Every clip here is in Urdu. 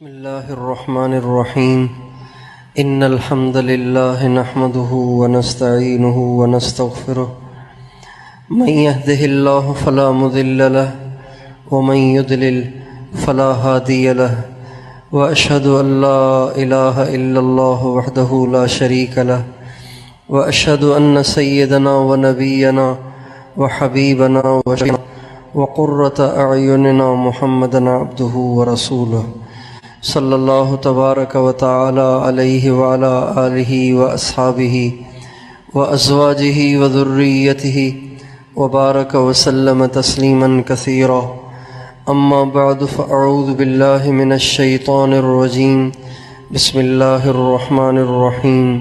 بسم الله الرحمن الرحيم إن الحمد لله نحمده ونستعينه ونستغفره من يهده الله فلا مضل له ومن يضلل فلا هادي له وأشهد أن لا إله إلا الله وحده لا شريك له وأشهد أن سيدنا ونبينا وحبيبنا وقرة أعيننا محمدا عبده ورسوله صلی اللہ تبارک و تعالی علیہ وعلی آلہ واصحابہ وازواجہ وذریتہ وبارک وسلم تسلیما کثیرا اما بعد فاعوذ باللہ من الشیطان الرجیم بسم اللہ الرحمن الرحیم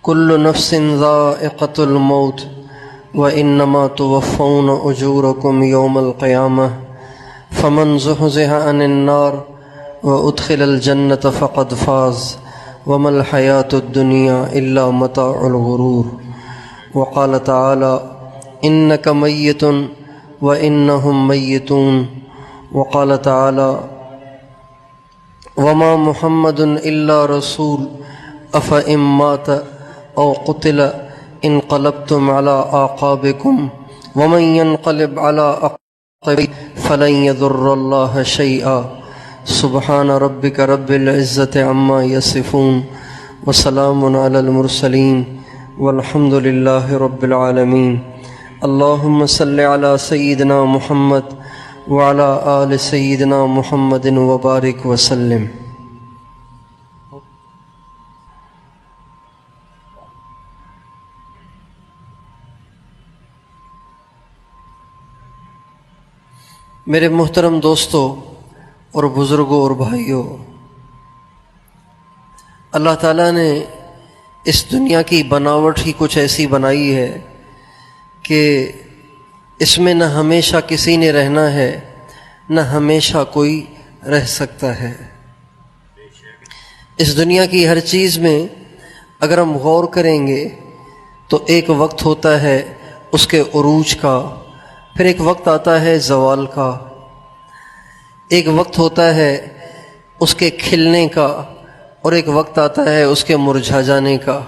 کل نفس ذائقۃ الموت وانما توفون اجورکم یوم القیامہ فمن زحزح عن النار وادخل الجنة فقد فاز وما الحياة الدنيا إلا متاع الغرور وقال تعالى إنك ميت وإنهم ميتون وقال تعالى وما محمد إلا رسول أفإن مات أو قتل انقلبتم على أعقابكم ومن ينقلب على فلن يضر الله شيئا سبحان ربك رب العزة عما يصفون وسلام على المرسلين والحمد لله رب العالمين اللهم صل على سيدنا محمد وعلى آل سيدنا محمد وبارك وسلم. میرے محترم دوستو اور بزرگوں اور بھائیوں، اللہ تعالیٰ نے اس دنیا کی بناوٹ ہی کچھ ایسی بنائی ہے کہ اس میں نہ ہمیشہ کسی نے رہنا ہے نہ ہمیشہ کوئی رہ سکتا ہے. اس دنیا کی ہر چیز میں اگر ہم غور کریں گے تو ایک وقت ہوتا ہے اس کے عروج کا، پھر ایک وقت آتا ہے زوال کا، ایک وقت ہوتا ہے اس کے کھلنے کا، اور ایک وقت آتا ہے اس کے مرجھا جانے کا،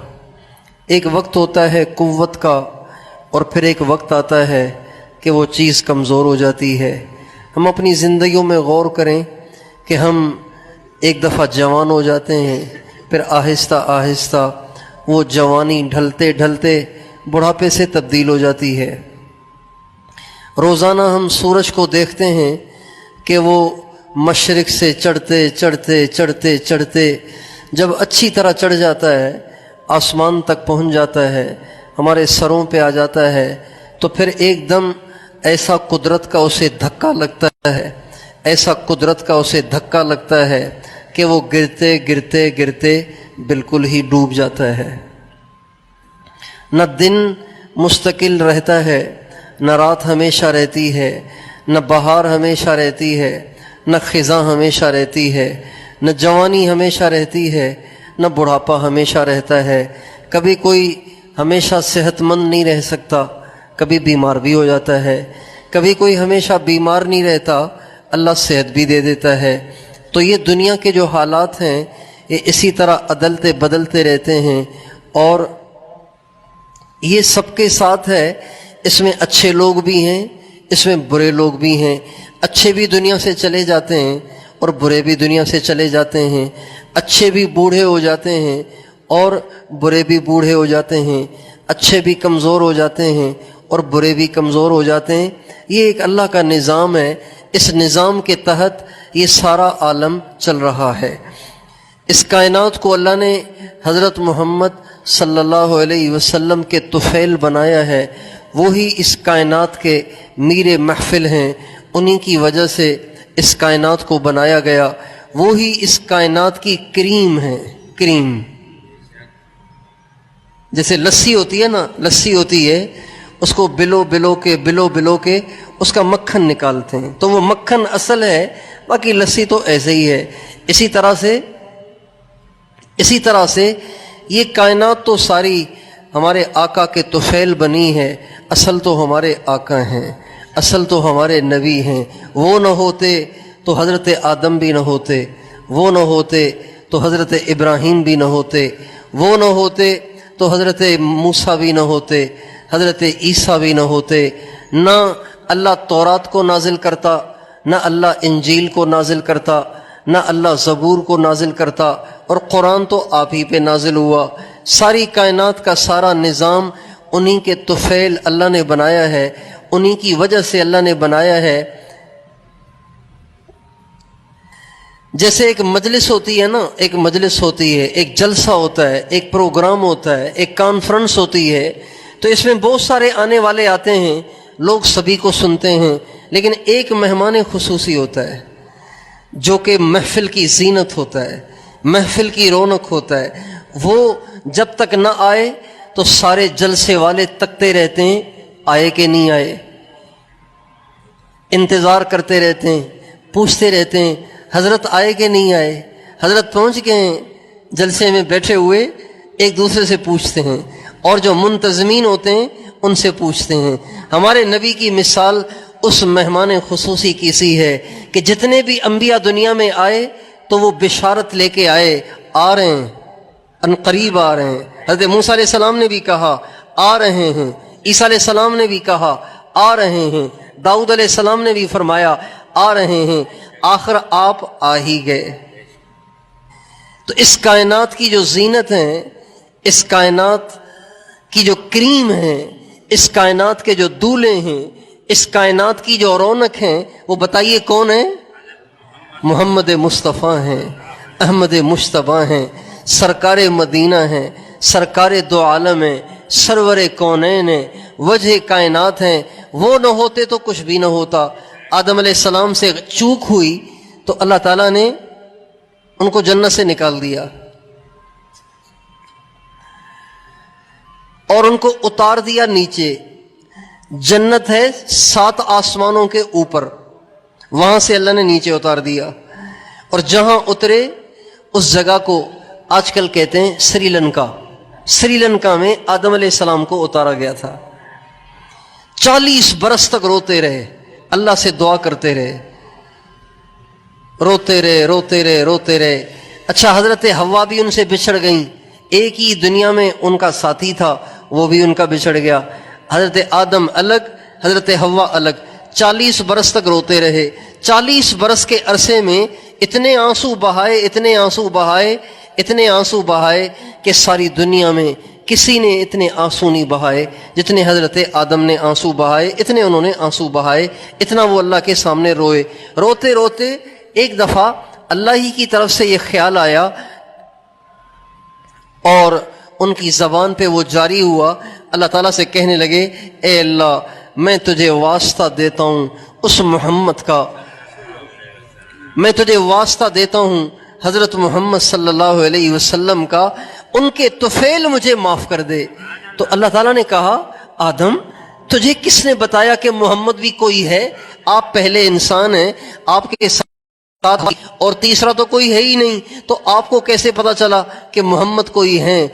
ایک وقت ہوتا ہے قوت کا، اور پھر ایک وقت آتا ہے کہ وہ چیز کمزور ہو جاتی ہے. ہم اپنی زندگیوں میں غور کریں کہ ہم ایک دفعہ جوان ہو جاتے ہیں، پھر آہستہ آہستہ وہ جوانی ڈھلتے ڈھلتے بڑھاپے سے تبدیل ہو جاتی ہے. روزانہ ہم سورج کو دیکھتے ہیں کہ وہ مشرق سے چڑھتے چڑھتے چڑھتے چڑھتے جب اچھی طرح چڑھ جاتا ہے، آسمان تک پہنچ جاتا ہے، ہمارے سروں پہ آ جاتا ہے، تو پھر ایک دم ایسا قدرت کا اسے دھکا لگتا ہے، ایسا قدرت کا اسے دھکا لگتا ہے کہ وہ گرتے گرتے گرتے بالکل ہی ڈوب جاتا ہے. نہ دن مستقل رہتا ہے، نہ رات ہمیشہ رہتی ہے، نہ بہار ہمیشہ رہتی ہے، نہ خزاں ہمیشہ رہتی ہے، نہ جوانی ہمیشہ رہتی ہے، نہ بڑھاپا ہمیشہ رہتا ہے. کبھی کوئی ہمیشہ صحت مند نہیں رہ سکتا، کبھی بیمار بھی ہو جاتا ہے. کبھی کوئی ہمیشہ بیمار نہیں رہتا، اللہ صحت بھی دے دیتا ہے. تو یہ دنیا کے جو حالات ہیں یہ اسی طرح عدلتے بدلتے رہتے ہیں، اور یہ سب کے ساتھ ہے. اس میں اچھے لوگ بھی ہیں، اس میں برے لوگ بھی ہیں. اچھے بھی دنیا سے چلے جاتے ہیں اور برے بھی دنیا سے چلے جاتے ہیں. اچھے بھی بوڑھے ہو جاتے ہیں اور برے بھی بوڑھے ہو جاتے ہیں. اچھے بھی کمزور ہو جاتے ہیں اور برے بھی کمزور ہو جاتے ہیں. یہ ایک اللہ کا نظام ہے. اس نظام کے تحت یہ سارا عالم چل رہا ہے. اس کائنات کو اللہ نے حضرت محمد صلی اللہ علیہ وسلم کے طفیل بنایا ہے. وہی اس کائنات کے میر محفل ہیں، انہی کی وجہ سے اس کائنات کو بنایا گیا. وہی اس کائنات کی کریم ہے. کریم جیسے لسی ہوتی ہے نا، لسی ہوتی ہے، اس کو بلو بلو کے اس کا مکھن نکالتے ہیں، تو وہ مکھن اصل ہے، باقی لسی تو ایسے ہی ہے. اسی طرح سے یہ کائنات تو ساری ہمارے آقا کے طفیل بنی ہے، اصل تو ہمارے آقا ہیں. اصل تو ہمارے نبی ہیں، وہ نہ ہوتے تو حضرت آدم بھی نہ ہوتے، وہ نہ ہوتے تو حضرت ابراہیم بھی نہ ہوتے، وہ نہ ہوتے تو حضرت موسیٰ بھی نہ ہوتے، حضرت عیسیٰ بھی نہ ہوتے۔ نہ اللہ تورات کو نازل کرتا، نہ اللہ انجیل کو نازل کرتا، نہ اللہ زبور کو نازل کرتا، اور قرآن تو آپ ہی پہ نازل ہوا۔ ساری کائنات کا سارا نظام انہی کے طفیل اللہ نے بنایا ہے، انہی کی وجہ سے اللہ نے بنایا ہے۔ جیسے ایک مجلس ہوتی ہے نا، ایک مجلس ہوتی ہے، ایک جلسہ ہوتا ہے، ایک پروگرام ہوتا ہے، ایک کانفرنس ہوتی ہے، تو اس میں بہت سارے آنے والے آتے ہیں، لوگ سبھی کو سنتے ہیں، لیکن ایک مہمان خصوصی ہوتا ہے جو کہ محفل کی زینت ہوتا ہے، محفل کی رونق ہوتا ہے۔ وہ جب تک نہ آئے تو سارے جلسے والے تکتے رہتے ہیں آئے کہ نہیں آئے، انتظار کرتے رہتے ہیں، پوچھتے رہتے ہیں حضرت آئے کہ نہیں آئے، حضرت پہنچ گئے ہیں، جلسے میں بیٹھے ہوئے ایک دوسرے سے پوچھتے ہیں، اور جو منتظمین ہوتے ہیں ان سے پوچھتے ہیں۔ ہمارے نبی کی مثال اس مہمان خصوصی کی سی ہے کہ جتنے بھی انبیاء دنیا میں آئے تو وہ بشارت لے کے آئے، آ رہے ہیں، ان قریب آ رہے ہیں۔ حضرت موسیٰ علیہ السلام نے بھی کہا آ رہے ہیں، عیسیٰ علیہ السلام نے بھی کہا آ رہے ہیں، داؤد علیہ السلام نے بھی فرمایا آ رہے ہیں، آخر آپ آ ہی گئے۔ تو اس کائنات کی جو زینت ہے، اس کائنات کی جو کریم ہے، اس کائنات کے جو دولے ہیں، اس کائنات کی جو رونق ہیں، وہ بتائیے کون ہے؟ محمد مصطفیٰ ہیں، احمد مجتبیٰ ہیں، سرکار مدینہ ہیں، سرکار دو عالم ہیں، سرور کونین ہیں، وجہ کائنات ہیں۔ وہ نہ ہوتے تو کچھ بھی نہ ہوتا۔ آدم علیہ السلام سے چوک ہوئی تو اللہ تعالیٰ نے ان کو جنت سے نکال دیا اور ان کو اتار دیا نیچے۔ جنت ہے 7 آسمانوں کے اوپر، وہاں سے اللہ نے نیچے اتار دیا، اور جہاں اترے اس جگہ کو آج کل کہتے ہیں سری لنکا۔ سری لنکا میں آدم علیہ السلام کو اتارا گیا تھا۔ 40 برس تک روتے رہے، اللہ سے دعا کرتے رہے، روتے رہے روتے رہے روتے رہے۔ اچھا، حضرت حوا بھی ان سے بچھڑ گئیں، ایک ہی دنیا میں ان کا ساتھی تھا، وہ بھی ان کا بچھڑ گیا۔ حضرت آدم الگ، حضرت حوا الگ، 40 برس تک روتے رہے۔ 40 برس کے عرصے میں اتنے آنسو بہائے، اتنے آنسو بہائے، اتنے آنسو بہائے کہ ساری دنیا میں کسی نے اتنے آنسو نہیں بہائے جتنے حضرت آدم نے آنسو بہائے، اتنے انہوں نے آنسو بہائے، اتنا وہ اللہ کے سامنے روئے۔ روتے روتے ایک دفعہ اللہ ہی کی طرف سے یہ خیال آیا اور ان کی زبان پہ وہ جاری ہوا، اللہ تعالیٰ سے کہنے لگے اے اللہ میں تجھے واسطہ دیتا ہوں اس محمد کا، میں تجھے واسطہ دیتا ہوں حضرت محمد صلی اللہ علیہ وسلم کا، ان کے طفیل مجھے معاف کر دے۔ تو اللہ تعالیٰ نے کہا آدم تجھے کس نے بتایا کہ محمد بھی کوئی ہے؟ آپ پہلے انسان ہیں، آپ کے ساتھ اور تیسرا تو کوئی ہے ہی نہیں، تو آپ کو کیسے پتا چلا کہ محمد کوئی ہیں؟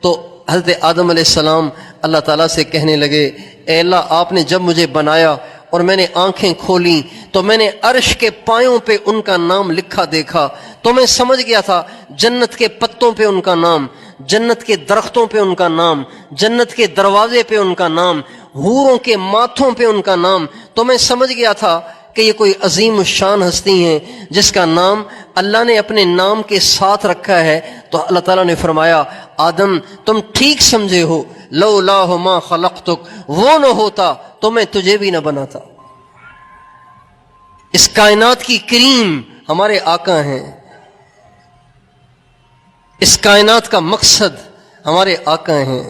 تو حضرت آدم علیہ السلام اللہ تعالیٰ سے کہنے لگے اے اللہ آپ نے جب مجھے بنایا اور میں نے آنکھیں کھولیں تو میں نے عرش کے پایوں پہ ان کا نام لکھا دیکھا، تو میں سمجھ گیا تھا جنت کے پتوں پہ ان کا نام، جنت کے درختوں پہ ان کا نام، جنت کے دروازے پہ ان کا نام، حوروں کے ماتھوں پہ ان کا نام۔ تو میں سمجھ گیا تھا کہ یہ کوئی عظیم الشان ہستی ہیں جس کا نام اللہ نے اپنے نام کے ساتھ رکھا ہے۔ تو اللہ تعالیٰ نے فرمایا آدم تم ٹھیک سمجھے ہو، لولا ما خلقتک، وہ نہ ہوتا تو میں تجھے بھی نہ بناتا۔ اس کائنات کی کریم ہمارے آقا ہیں، اس کائنات کا مقصد ہمارے آقا ہیں۔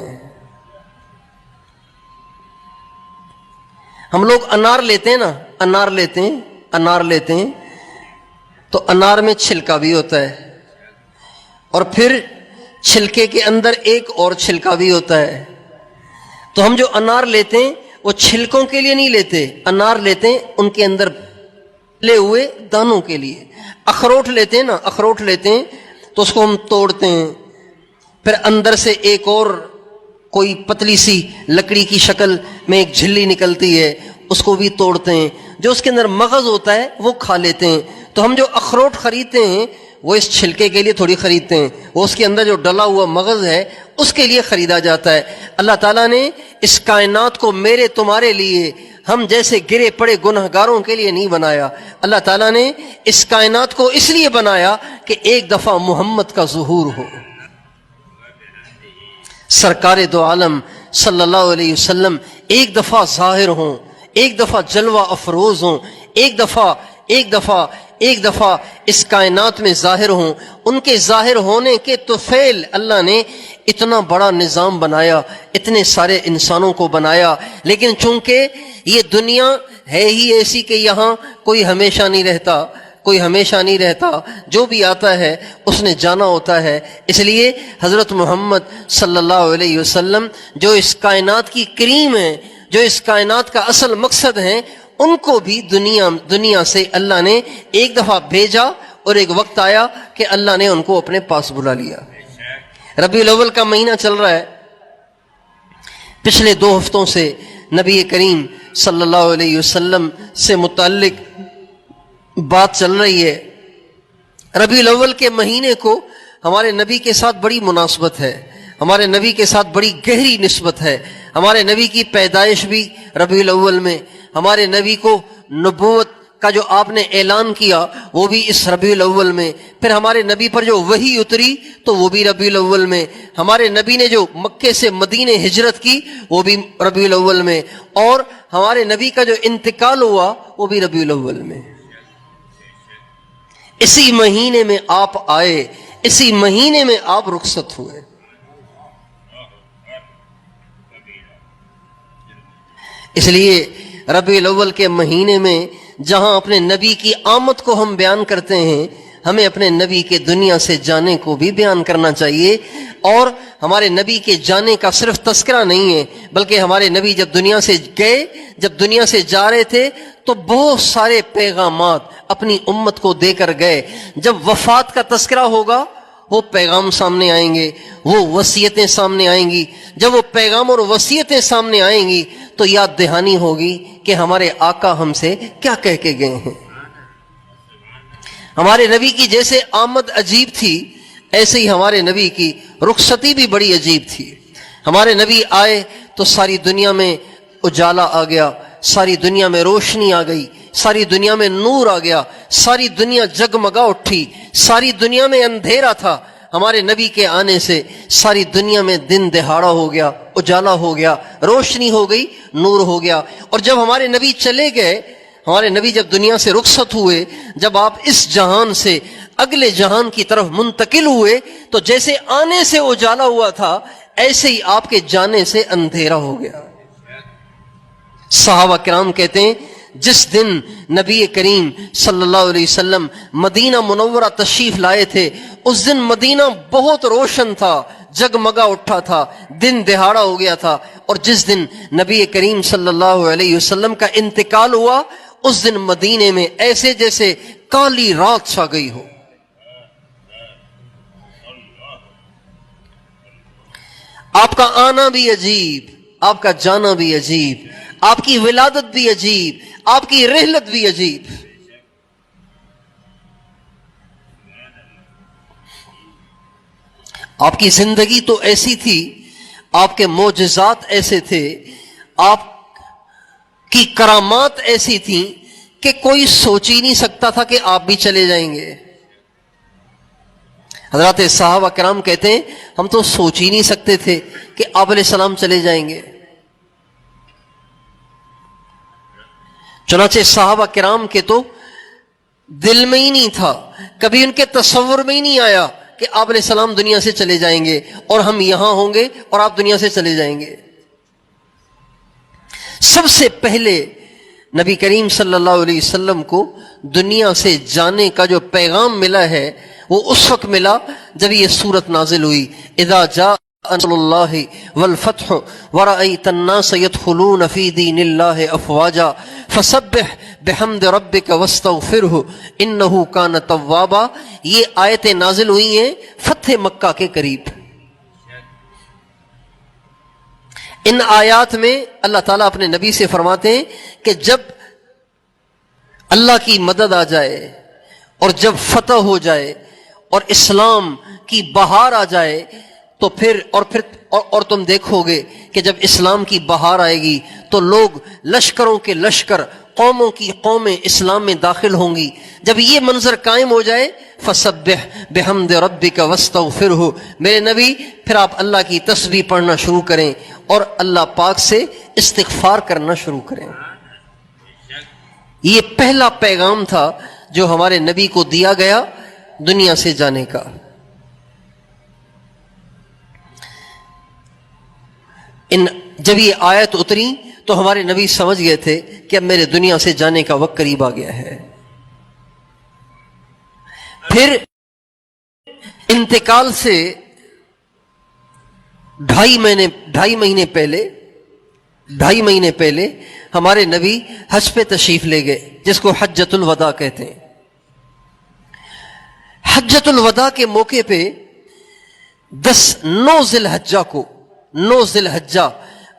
ہم لوگ انار لیتے ہیں نا، انار لیتے ہیں تو انار میں چھلکا بھی ہوتا ہے اور پھر چھلکے کے اندر ایک اور چھلکا بھی ہوتا ہے۔ تو ہم جو انار لیتے ہیں وہ چھلکوں کے لیے نہیں لیتے، انار لیتے ہیں ان کے اندر لے ہوئے دانوں کے لیے۔ اخروٹ لیتے ہیں نا، اخروٹ لیتے ہیں تو اس کو ہم توڑتے ہیں، پھر اندر سے ایک اور کوئی پتلی سی لکڑی کی شکل میں ایک جھلی نکلتی ہے اس کو بھی توڑتے ہیں، جو اس کے اندر مغز ہوتا ہے وہ کھا لیتے ہیں۔ تو ہم جو اخروٹ خریدتے ہیں وہ اس چھلکے کے لیے تھوڑی خریدتے ہیں، وہ اس کے اندر جو ڈلا ہوا مغز ہے اس کے لیے خریدا جاتا ہے۔ اللہ تعالیٰ نے اس کائنات کو میرے تمہارے لیے، ہم جیسے گرے پڑے گنہگاروں کے لیے نہیں بنایا۔ اللہ تعالیٰ نے اس کائنات کو اس لیے بنایا کہ ایک دفعہ محمد کا ظہور ہو، سرکار دو عالم صلی اللہ علیہ وسلم ایک دفعہ ظاہر ہوں، ایک دفعہ جلوہ افروز ہوں، ایک دفعہ اس کائنات میں ظاہر ہوں۔ ان کے ظاہر ہونے کے طفیل اللہ نے اتنا بڑا نظام بنایا، اتنے سارے انسانوں کو بنایا، لیکن چونکہ یہ دنیا ہے ہی ایسی کہ یہاں کوئی ہمیشہ نہیں رہتا، جو بھی آتا ہے اس نے جانا ہوتا ہے۔ اس لیے حضرت محمد صلی اللہ علیہ وسلم جو اس کائنات کی کریم ہے، جو اس کائنات کا اصل مقصد ہے، ان کو بھی دنیا سے اللہ نے ایک دفعہ بھیجا، اور ایک وقت آیا کہ اللہ نے ان کو اپنے پاس بلا لیا۔ ربیع الاول کا مہینہ چل رہا ہے، پچھلے 2 ہفتوں سے نبی کریم صلی اللہ علیہ وسلم سے متعلق بات چل رہی ہے۔ ربیع الاول کے مہینے کو ہمارے نبی کے ساتھ بڑی مناسبت ہے، ہمارے نبی کے ساتھ بڑی گہری نسبت ہے۔ ہمارے نبی کی پیدائش بھی ربیع الاول میں، ہمارے نبی کو نبوت کا جو آپ نے اعلان کیا وہ بھی اس ربیع الاول میں، پھر ہمارے نبی پر جو وحی اتری تو وہ بھی ربیع الاول میں، ہمارے نبی نے جو مکے سے مدینے ہجرت کی وہ بھی ربیع الاول میں، اور ہمارے نبی کا جو انتقال ہوا وہ بھی ربیع الاول میں۔ اسی مہینے میں آپ آئے، اسی مہینے میں آپ رخصت ہوئے۔ اس لیے ربیع الاول کے مہینے میں جہاں اپنے نبی کی آمد کو ہم بیان کرتے ہیں، ہمیں اپنے نبی کے دنیا سے جانے کو بھی بیان کرنا چاہیے۔ اور ہمارے نبی کے جانے کا صرف تذکرہ نہیں ہے، بلکہ ہمارے نبی جب دنیا سے گئے، جب دنیا سے جا رہے تھے تو بہت سارے پیغامات اپنی امت کو دے کر گئے۔ جب وفات کا تذکرہ ہوگا وہ پیغام سامنے آئیں گے، وہ وصیتیں سامنے آئیں گی۔ جب وہ پیغام اور وصیتیں سامنے آئیں گی تو یاد دہانی ہوگی کہ ہمارے آقا ہم سے کیا کہہ کے گئے ہیں۔ ہمارے نبی کی جیسے آمد عجیب تھی، ایسے ہی ہمارے نبی کی رخصتی بھی بڑی عجیب تھی۔ ہمارے نبی آئے تو ساری دنیا میں اجالا آ گیا، ساری دنیا میں روشنی آ گئی، ساری دنیا میں نور آ گیا، ساری دنیا جگمگا اٹھی، ساری دنیا میں اندھیرا تھا۔ ہمارے نبی کے آنے سے ساری دنیا میں دن دہاڑا ہو گیا، اجالا ہو گیا، روشنی ہو گئی، نور ہو گیا۔ اور جب ہمارے نبی چلے گئے، ہمارے نبی جب دنیا سے رخصت ہوئے، جب آپ اس جہان سے اگلے جہان کی طرف منتقل ہوئے تو جیسے آنے سے اجالا ہوا تھا ایسے ہی آپ کے جانے سے اندھیرا ہو گیا۔ صحابہ کرام کہتے ہیں جس دن نبی کریم صلی اللہ علیہ وسلم مدینہ منورہ تشریف لائے تھے، اس دن مدینہ بہت روشن تھا، جگمگا اٹھا تھا، دن دہاڑا ہو گیا تھا۔ اور جس دن نبی کریم صلی اللہ علیہ وسلم کا انتقال ہوا، اس دن مدینے میں ایسے جیسے کالی رات چھا گئی ہو۔ آپ کا آنا بھی عجیب، آپ کا جانا بھی عجیب، آپ کی ولادت بھی عجیب، آپ کی رحلت بھی عجیب۔ آپ کی زندگی تو ایسی تھی، آپ کے معجزات ایسے تھے، آپ کی کرامات ایسی تھیں کہ کوئی سوچ ہی نہیں سکتا تھا کہ آپ بھی چلے جائیں گے۔ حضرات صحابہ کرام کہتے ہیں ہم تو سوچ ہی نہیں سکتے تھے کہ آپ علیہ السلام چلے جائیں گے۔ چنانچہ صحابہ کرام کے تو دل میں ہی نہیں تھا، کبھی ان کے تصور میں ہی نہیں آیا کہ آپ علیہ السلام دنیا سے چلے جائیں گے اور ہم یہاں ہوں گے اور آپ دنیا سے چلے جائیں گے۔ سب سے پہلے نبی کریم صلی اللہ علیہ وسلم کو دنیا سے جانے کا جو پیغام ملا ہے وہ اس وقت ملا جب یہ سورت نازل ہوئی، اذا جاء نصر اللہ والفتح ورأیت الناس يدخلون فی دین اللہ افواجا فسبح بحمد ربک واستغفرہ انہ کان توابا۔ یہ آیتیں نازل ہوئی ہیں فتح مکہ کے قریب۔ ان آیات میں اللہ تعالیٰ اپنے نبی سے فرماتے ہیں کہ جب اللہ کی مدد آ جائے اور جب فتح ہو جائے اور اسلام کی بہار آ جائے تو پھر تم دیکھو گے کہ جب اسلام کی بہار آئے گی تو لوگ لشکروں کے لشکر، قوموں کی قومیں اسلام میں داخل ہوں گی. جب یہ منظر قائم ہو جائے فسبح بحمد ربک واستغفرہ، میرے نبی پھر آپ اللہ کی تسبیح پڑھنا شروع کریں اور اللہ پاک سے استغفار کرنا شروع کریں. یہ پہلا پیغام تھا جو ہمارے نبی کو دیا گیا دنیا سے جانے کا. جب یہ آیت اتری تو ہمارے نبی سمجھ گئے تھے کہ اب میرے دنیا سے جانے کا وقت قریب آ گیا ہے. پھر انتقال سے ڈھائی مہینے پہلے ہمارے نبی حج پہ تشریف لے گئے، جس کو حجۃ الوداع کہتے ہیں. حجۃ الوداع کے موقع پہ 9 ذی الحجہ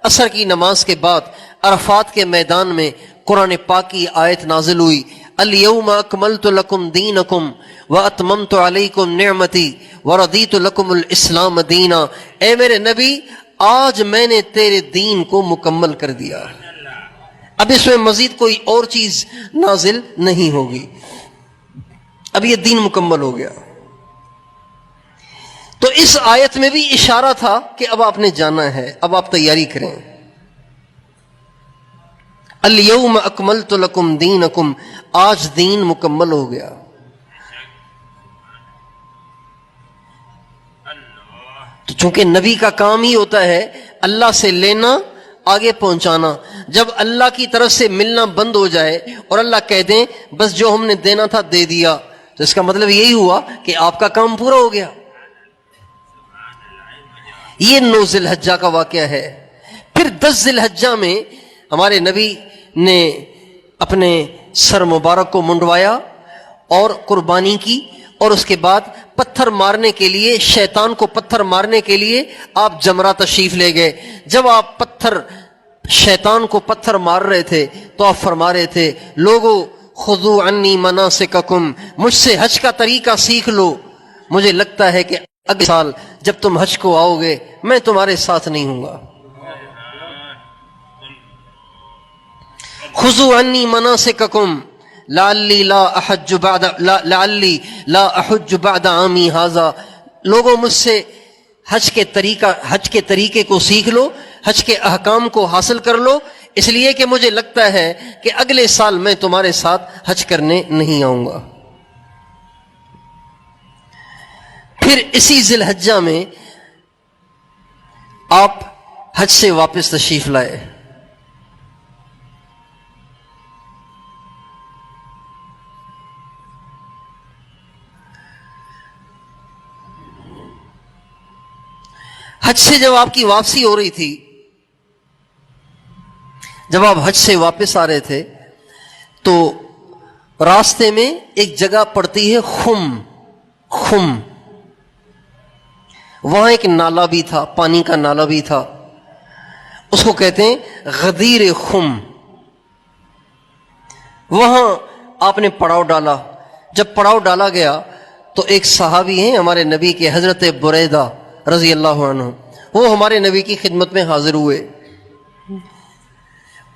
عصر کی نماز کے بعد عرفات کے میدان میں قرآن پاک کی آیت نازل ہوئی، الیوم اکملت لکم دینکم واتممت علیکم نعمتی ورضیت لکم الاسلام دینا. اے میرے نبی، آج میں نے تیرے دین کو مکمل کر دیا، اب اس میں مزید کوئی اور چیز نازل نہیں ہوگی، اب یہ دین مکمل ہو گیا. تو اس آیت میں بھی اشارہ تھا کہ اب آپ نے جانا ہے، اب آپ تیاری کریں. الیوم اکملت لکم دینکم، آج دین مکمل ہو گیا. تو چونکہ نبی کا کام ہی ہوتا ہے اللہ سے لینا، آگے پہنچانا. جب اللہ کی طرف سے ملنا بند ہو جائے اور اللہ کہہ دیں بس جو ہم نے دینا تھا دے دیا، تو اس کا مطلب یہی ہوا کہ آپ کا کام پورا ہو گیا. یہ 9 ذی الحجہ کا واقعہ ہے. پھر 10 ذی الحجہ میں ہمارے نبی نے اپنے سر مبارک کو منڈوایا اور قربانی کی، اور اس کے بعد پتھر مارنے کے لیے، شیطان کو پتھر مارنے کے لیے آپ جمرہ تشریف لے گئے. جب آپ شیطان کو پتھر مار رہے تھے تو آپ فرما رہے تھے، لوگو خذوا عنی مناسککم، مجھ سے حج کا طریقہ سیکھ لو، مجھے لگتا ہے کہ اگلے سال جب تم حج کو آؤ گے میں تمہارے ساتھ نہیں ہوں گا. خذوا عنی مناسککم لعلی لا احج بعد عامی ھذا، لوگوں مجھ سے حج کے طریقے کو سیکھ لو، حج کے احکام کو حاصل کر لو، اس لیے کہ مجھے لگتا ہے کہ اگلے سال میں تمہارے ساتھ حج کرنے نہیں آؤں گا. پھر اسی ذی الحجہ میں آپ حج سے واپس تشریف لائے. حج سے جب آپ کی واپسی ہو رہی تھی، جب آپ حج سے واپس آ رہے تھے تو راستے میں ایک جگہ پڑتی ہے خم، وہاں ایک نالا بھی تھا، پانی کا نالا بھی تھا، اس کو کہتے ہیں غدیر خم. وہاں آپ نے پڑاؤ ڈالا. جب پڑاؤ ڈالا گیا تو ایک صحابی ہیں ہمارے نبی کے، حضرت بریدہ رضی اللہ عنہ، وہ ہمارے نبی کی خدمت میں حاضر ہوئے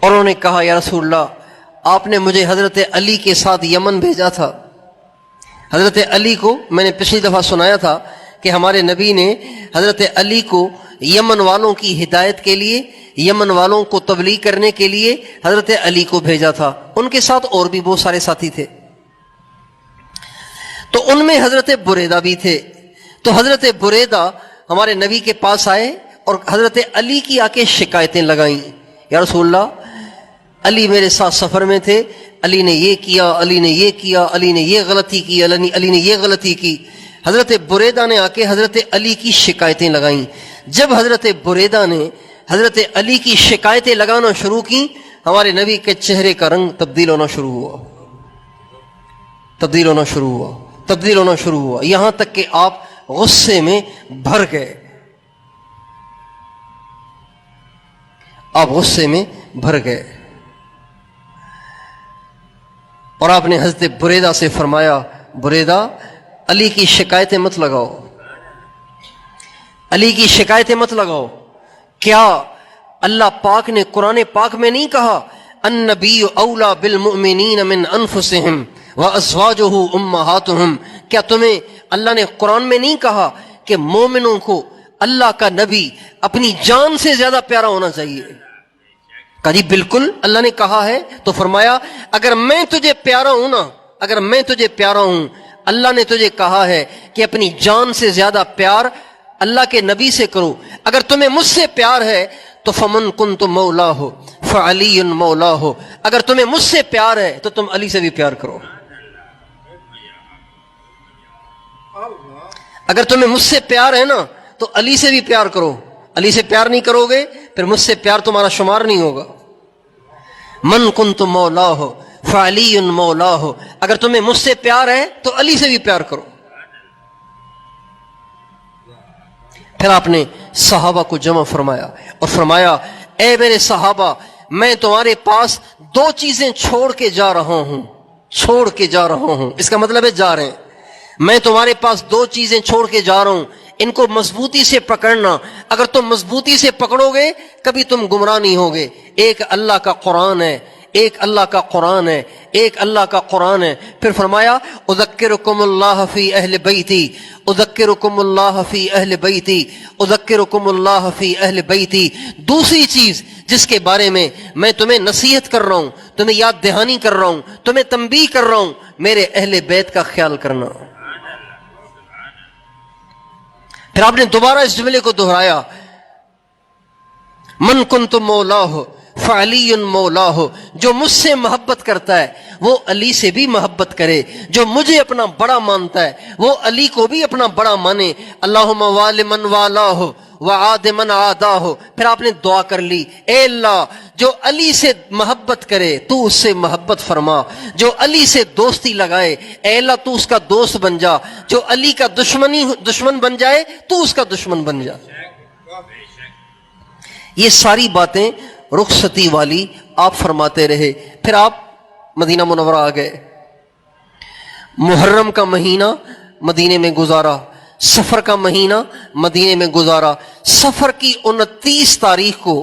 اور انہوں نے کہا، یا رسول اللہ، آپ نے مجھے حضرت علی کے ساتھ یمن بھیجا تھا. حضرت علی کو میں نے پچھلی دفعہ سنایا تھا کہ ہمارے نبی نے حضرت علی کو یمن والوں کی ہدایت کے لیے، یمن والوں کو تبلیغ کرنے کے لیے حضرت علی کو بھیجا تھا. ان کے ساتھ اور بھی بہت سارے ساتھی تھے، تو ان میں حضرت بریدہ بھی تھے. تو حضرت بریدہ ہمارے نبی کے پاس آئے اور حضرت علی کی آ کے شکایتیں لگائیں، یا رسول اللہ، علی میرے ساتھ سفر میں تھے، علی نے یہ کیا، علی نے یہ کیا، علی نے یہ غلطی کی، علی نے یہ غلطی کی. حضرت بریدہ نے آ کے حضرت علی کی شکایتیں لگائیں. جب حضرت بریدہ نے حضرت علی کی شکایتیں لگانا شروع کی، ہمارے نبی کے چہرے کا رنگ تبدیل ہونا شروع ہوا، یہاں تک کہ آپ غصے میں بھر گئے. آپ غصے میں بھر گئے اور آپ نے حضرت بریدہ سے فرمایا بریدہ علی کی شکایتیں مت لگاؤ، علی کی شکایتیں مت لگاؤ. کیا اللہ پاک نے قرآن پاک میں نہیں کہا النبی اولا بالمؤمنین من انفسہم وازواجہ امہاتہم؟ کیا تمہیں اللہ نے قرآن میں نہیں کہا کہ مومنوں کو اللہ کا نبی اپنی جان سے زیادہ پیارا ہونا چاہیے؟ کہا جی بالکل اللہ نے کہا ہے. تو فرمایا اگر میں تجھے پیارا ہوں نا، اگر میں تجھے پیارا ہوں، اللہ نے تجھے کہا ہے کہ اپنی جان سے زیادہ پیار اللہ کے نبی سے کرو. اگر تمہیں مجھ سے پیار ہے تو فمن کنت مولا ہو فعلی مولا ہو، اگر تمہیں مجھ سے پیار ہے تو تم علی سے بھی پیار کرو. اگر تمہیں مجھ سے پیار ہے نا تو علی سے بھی پیار کرو. علی سے پیار نہیں کرو گے پھر مجھ سے پیار تمہارا شمار نہیں ہوگا. من کنت مولا ہو فعلی مولا ہو، اگر تمہیں مجھ سے پیار ہے تو علی سے بھی پیار کرو. پھر آپ نے صحابہ کو جمع فرمایا اور فرمایا اے میرے صحابہ، میں تمہارے پاس دو چیزیں چھوڑ کے جا رہا ہوں، چھوڑ کے جا رہا ہوں. اس کا مطلب ہے جا رہے ہیں. میں تمہارے پاس دو چیزیں چھوڑ کے جا رہا ہوں، ان کو مضبوطی سے پکڑنا. اگر تم مضبوطی سے پکڑو گے کبھی تم گمراہ نہیں ہوگے. ایک اللہ کا قرآن ہے، ایک اللہ کا قرآن ہے، ایک اللہ کا قرآن ہے. پھر فرمایا اذکرکم اللہ فی اہل بیتی، اذکرکم اللہ فی اہل بیتی، اذکرکم اللہ فی اہل بیتی. دوسری چیز جس کے بارے میں میں تمہیں نصیحت کر رہا ہوں، تمہیں یاد دہانی کر رہا ہوں، تمہیں تنبیہ کر رہا ہوں، میرے اہل بیت کا خیال کرنا. پھر آپ نے دوبارہ اس جملے کو دہرایا من کنت مولا ہو فعلی مولا ہو. جو مجھ سے محبت کرتا ہے وہ علی سے بھی محبت کرے، جو مجھے اپنا بڑا مانتا ہے وہ علی کو بھی اپنا بڑا مانے. اللہم وال من والا ہو وعاد من عادا ہو. پھر آپ نے دعا کر لی اے اللہ جو علی سے محبت کرے تو اس سے محبت فرما، جو علی سے دوستی لگائے اے اللہ تو اس کا دوست بن جا، جو علی کا دشمن بن جائے تو اس کا دشمن بن جا. یہ ساری باتیں رخصتی والی آپ فرماتے رہے. پھر آپ مدینہ منورہ آ گئے. محرم کا مہینہ مدینے میں گزارا، سفر کا مہینہ مدینے میں گزارا. سفر کی 29 تاریخ کو،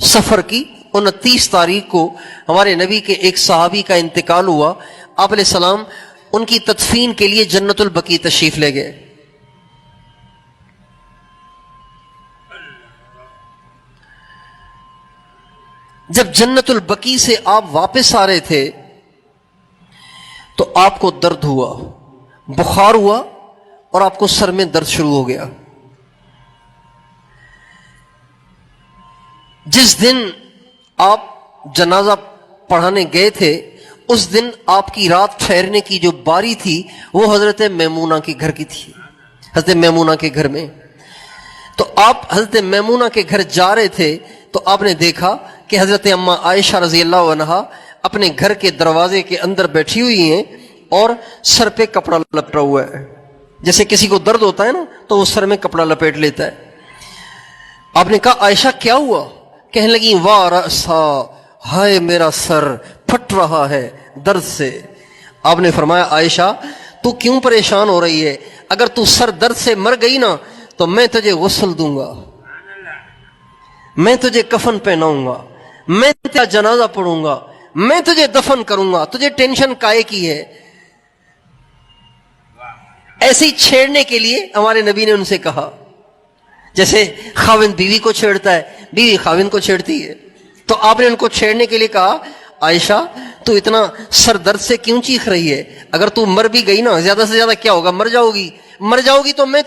سفر کی 29 تاریخ کو ہمارے نبی کے ایک صحابی کا انتقال ہوا. آپ علیہ السلام ان کی تدفین کے لیے جنت البقیع تشریف لے گئے. جب جنت البقیع سے آپ واپس آ رہے تھے تو آپ کو درد ہوا، بخار ہوا اور آپ کو سر میں درد شروع ہو گیا. جس دن آپ جنازہ پڑھانے گئے تھے اس دن آپ کی رات ٹھہرنے کی جو باری تھی وہ حضرت میمونہ کے گھر کی تھی، حضرت میمونہ کے گھر میں. تو آپ حضرت میمونہ کے گھر جا رہے تھے تو آپ نے دیکھا کہ حضرت اماں عائشہ رضی اللہ عنہا اپنے گھر کے دروازے کے اندر بیٹھی ہوئی ہیں اور سر پہ کپڑا لپٹا ہوا ہے. جیسے کسی کو درد ہوتا ہے نا تو وہ سر میں کپڑا لپیٹ لیتا ہے. آپ نے کہا عائشہ کیا ہوا؟ کہنے لگی واہ رأسا، ہائے میرا سر پھٹ رہا ہے درد سے. آپ نے فرمایا عائشہ تو کیوں پریشان ہو رہی ہے؟ اگر تو سر درد سے مر گئی نا تو میں تجھے غسل دوں گا، میں تجھے کفن پہناؤں گا، میں تیرا جنازہ پڑھوں گا، میں تجھے دفن کروں گا، تجھے ٹینشن کائے کی ہے؟ ایسے ہی چھیڑنے کے لیے ہمارے نبی نے ان سے کہا، جیسے خاوند بیوی کو چھیڑتا ہے، بیوی خاوند کو چھیڑتی ہے. تو آپ نے ان کو چھیڑنے کے لیے کہا عائشہ تو اتنا سر درد سے کیوں چیخ رہی ہے؟ اگر تو مر بھی گئی نا زیادہ سے زیادہ کیا ہوگا، مر جاؤ گی. مر جاؤ گی تو میں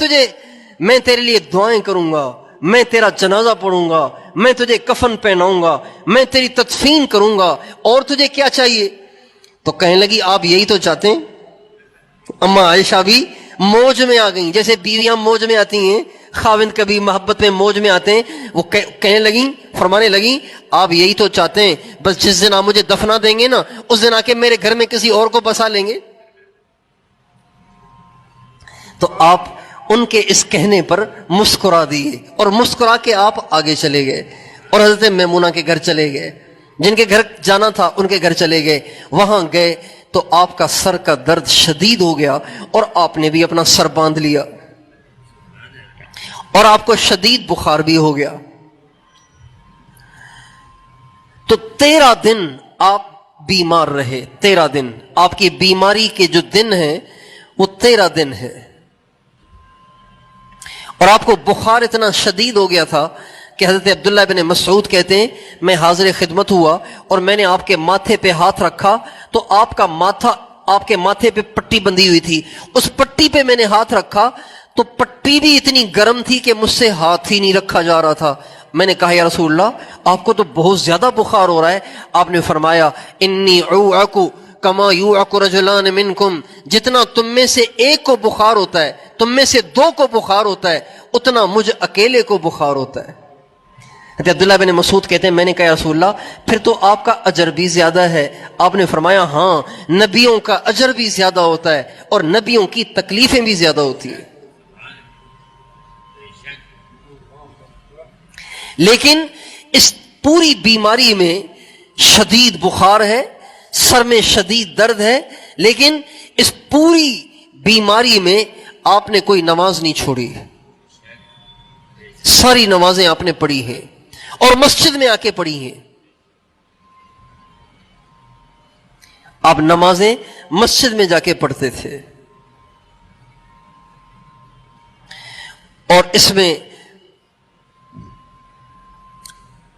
تیرے لیے دعائیں کروں گا، میں تیرا جنازہ پڑھوں گا، میں تجھے کفن پہناؤں گا، میں تیری تدفین کروں گا، اور تجھے کیا چاہیے؟ تو کہنے لگی آپ یہی تو چاہتے ہیں. اما عائشہ بھی موج میں آ گئیں، جیسے بیویاں موج میں آتی ہیں، خاوند کبھی محبت میں موج میں آتے ہیں. وہ کہنے لگیں، فرمانے لگیں آپ یہی تو چاہتے ہیں، بس جس دن آپ مجھے دفنا دیں گے نا اس دن آ کے میرے گھر میں کسی اور کو بسا لیں گے. تو آپ ان کے اس کہنے پر مسکرا دیے اور مسکرا کے آپ آگے چلے گئے. اور حضرت میمونہ کے گھر چلے گئے، جن کے گھر جانا تھا ان کے گھر چلے گئے. وہاں گئے تو آپ کا سر کا درد شدید ہو گیا اور آپ نے بھی اپنا سر باندھ لیا اور آپ کو شدید بخار بھی ہو گیا. تو 13 دن آپ بیمار رہے. 13 دن آپ کی بیماری کے جو دن ہیں وہ 13 دن ہے. اور آپ کو بخار اتنا شدید ہو گیا تھا کہ حضرت عبداللہ بن مسعود کہتے ہیں میں حاضر خدمت ہوا اور میں نے آپ کے ماتھے پہ ہاتھ رکھا تو آپ کا ماتھا، آپ کے ماتھے پہ پٹی بندھی ہوئی تھی، اس پٹی پہ میں نے ہاتھ رکھا تو پٹی بھی اتنی گرم تھی کہ مجھ سے ہاتھ ہی نہیں رکھا جا رہا تھا. میں نے کہا یا رسول اللہ آپ کو تو بہت زیادہ بخار ہو رہا ہے. آپ نے فرمایا انی اعوق کما یوعق رجلان منکم، جتنا تم میں سے ایک کو بخار ہوتا ہے، تم میں سے 2 کو بخار ہوتا ہے، اتنا مجھ اکیلے کو بخار ہوتا ہے. عبداللہ بن مسعود کہتے ہیں میں نے کہا یا رسول اللہ پھر تو آپ کا اجر بھی زیادہ ہے. آپ نے فرمایا ہاں، نبیوں کا اجر بھی زیادہ ہوتا ہے اور نبیوں کی تکلیفیں بھی زیادہ ہوتی ہیں. لیکن اس پوری بیماری میں شدید بخار ہے، سر میں شدید درد ہے، لیکن اس پوری بیماری میں آپ نے کوئی نماز نہیں چھوڑی، ساری نمازیں آپ نے پڑھی ہیں اور مسجد میں آ کے پڑھی ہیں. آپ نمازیں مسجد میں جا کے پڑھتے تھے. اور اس میں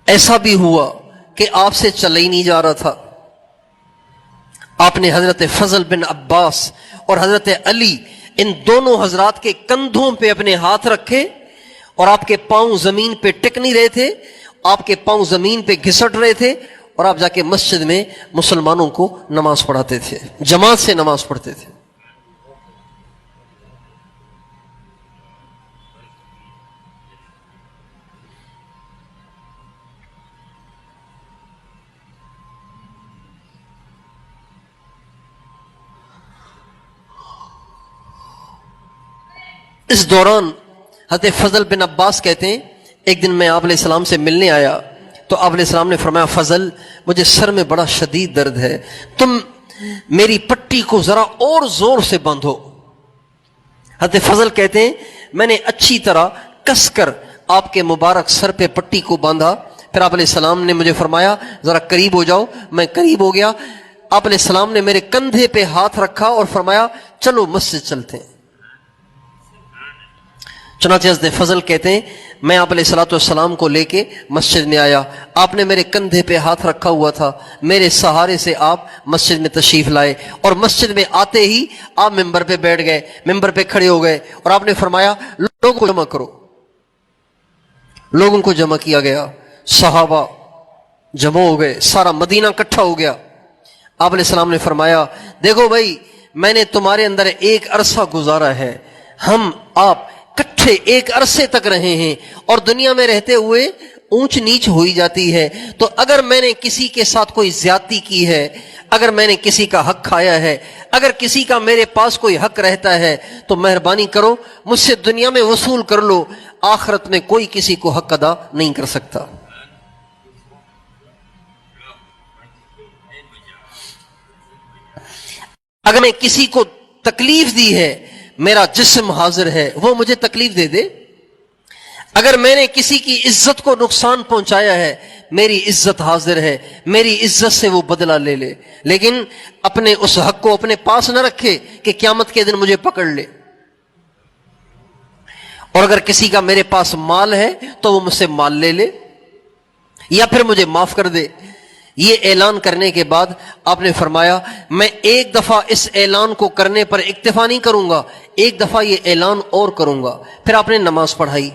ایسا بھی ہوا کہ آپ سے چلا ہی نہیں جا رہا تھا. آپ نے حضرت فضل بن عباس اور حضرت علی ان دونوں حضرات کے کندھوں پہ اپنے ہاتھ رکھے اور آپ کے پاؤں زمین پہ ٹک نہیں رہے تھے، آپ کے پاؤں زمین پہ گھسٹ رہے تھے اور آپ جا کے مسجد میں مسلمانوں کو نماز پڑھاتے تھے، جماعت سے نماز پڑھتے تھے. اس دوران حضرت فضل بن عباس کہتے ہیں ایک دن میں آپ علیہ السلام سے ملنے آیا تو آپ علیہ السلام نے فرمایا فضل مجھے سر میں بڑا شدید درد ہے، تم میری پٹی کو ذرا اور زور سے باندھو. حضرت فضل کہتے ہیں میں نے اچھی طرح کس کر آپ کے مبارک سر پہ پٹی کو باندھا. پھر آپ علیہ السلام نے مجھے فرمایا ذرا قریب ہو جاؤ. میں قریب ہو گیا. آپ علیہ السلام نے میرے کندھے پہ ہاتھ رکھا اور فرمایا چلو مسجد چلتے ہیں. چنانچہ حضرت فضل کہتے ہیں میں آپ علیہ الصلوۃ والسلام کو لے کے مسجد میں آیا. آپ نے میرے کندھے پہ ہاتھ رکھا ہوا تھا، میرے سہارے سے آپ مسجد میں تشریف لائے اور مسجد میں آتے ہی آپ ممبر پہ بیٹھ گئے، ممبر پہ کھڑے ہو گئے اور آپ نے فرمایا لوگوں کو جمع کرو. لوگوں کو جمع کیا گیا، صحابہ جمع ہو گئے، سارا مدینہ اکٹھا ہو گیا. آپ علیہ السلام نے فرمایا دیکھو بھائی میں نے تمہارے اندر ایک عرصہ گزارا ہے، ہم آپ کٹھے ایک عرصے تک رہے ہیں اور دنیا میں رہتے ہوئے اونچ نیچ ہوئی جاتی ہے، تو اگر میں نے کسی کے ساتھ کوئی زیادتی کی ہے، اگر میں نے کسی کا حق کھایا ہے، اگر کسی کا میرے پاس کوئی حق رہتا ہے تو مہربانی کرو مجھ سے دنیا میں وصول کر لو، آخرت میں کوئی کسی کو حق ادا نہیں کر سکتا. اگر میں کسی کو تکلیف دی ہے، میرا جسم حاضر ہے وہ مجھے تکلیف دے دے. اگر میں نے کسی کی عزت کو نقصان پہنچایا ہے، میری عزت حاضر ہے، میری عزت سے وہ بدلہ لے لے، لیکن اپنے اس حق کو اپنے پاس نہ رکھے کہ قیامت کے دن مجھے پکڑ لے. اور اگر کسی کا میرے پاس مال ہے تو وہ مجھ سے مال لے لے یا پھر مجھے معاف کر دے. یہ اعلان کرنے کے بعد آپ نے فرمایا میں ایک دفعہ اس اعلان کو کرنے پر اکتفا نہیں کروں گا، ایک دفعہ یہ اعلان اور کروں گا. پھر آپ نے نماز پڑھائی،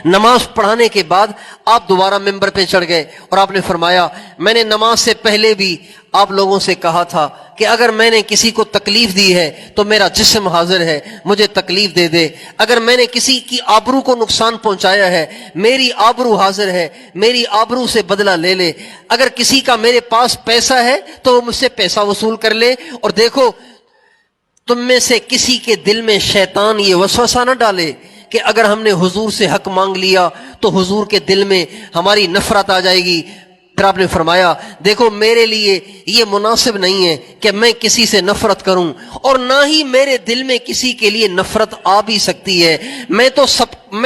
نماز پڑھانے کے بعد آپ دوبارہ ممبر پہ چڑھ گئے اور آپ نے فرمایا میں نے نماز سے پہلے بھی آپ لوگوں سے کہا تھا کہ اگر میں نے کسی کو تکلیف دی ہے تو میرا جسم حاضر ہے، مجھے تکلیف دے دے. اگر میں نے کسی کی آبرو کو نقصان پہنچایا ہے، میری آبرو حاضر ہے، میری آبرو سے بدلہ لے لے. اگر کسی کا میرے پاس پیسہ ہے تو وہ مجھ سے پیسہ وصول کر لے. اور دیکھو تم میں سے کسی کے دل میں شیطان یہ وسوسہ نہ ڈالے کہ اگر ہم نے حضور سے حق مانگ لیا تو حضور کے دل میں ہماری نفرت آ جائے گی۔ پھر آپ نے فرمایا دیکھو میرے لیے یہ مناسب نہیں ہے کہ میں کسی سے نفرت کروں، اور نہ ہی میرے دل میں کسی کے لیے نفرت آ بھی سکتی ہے۔ میں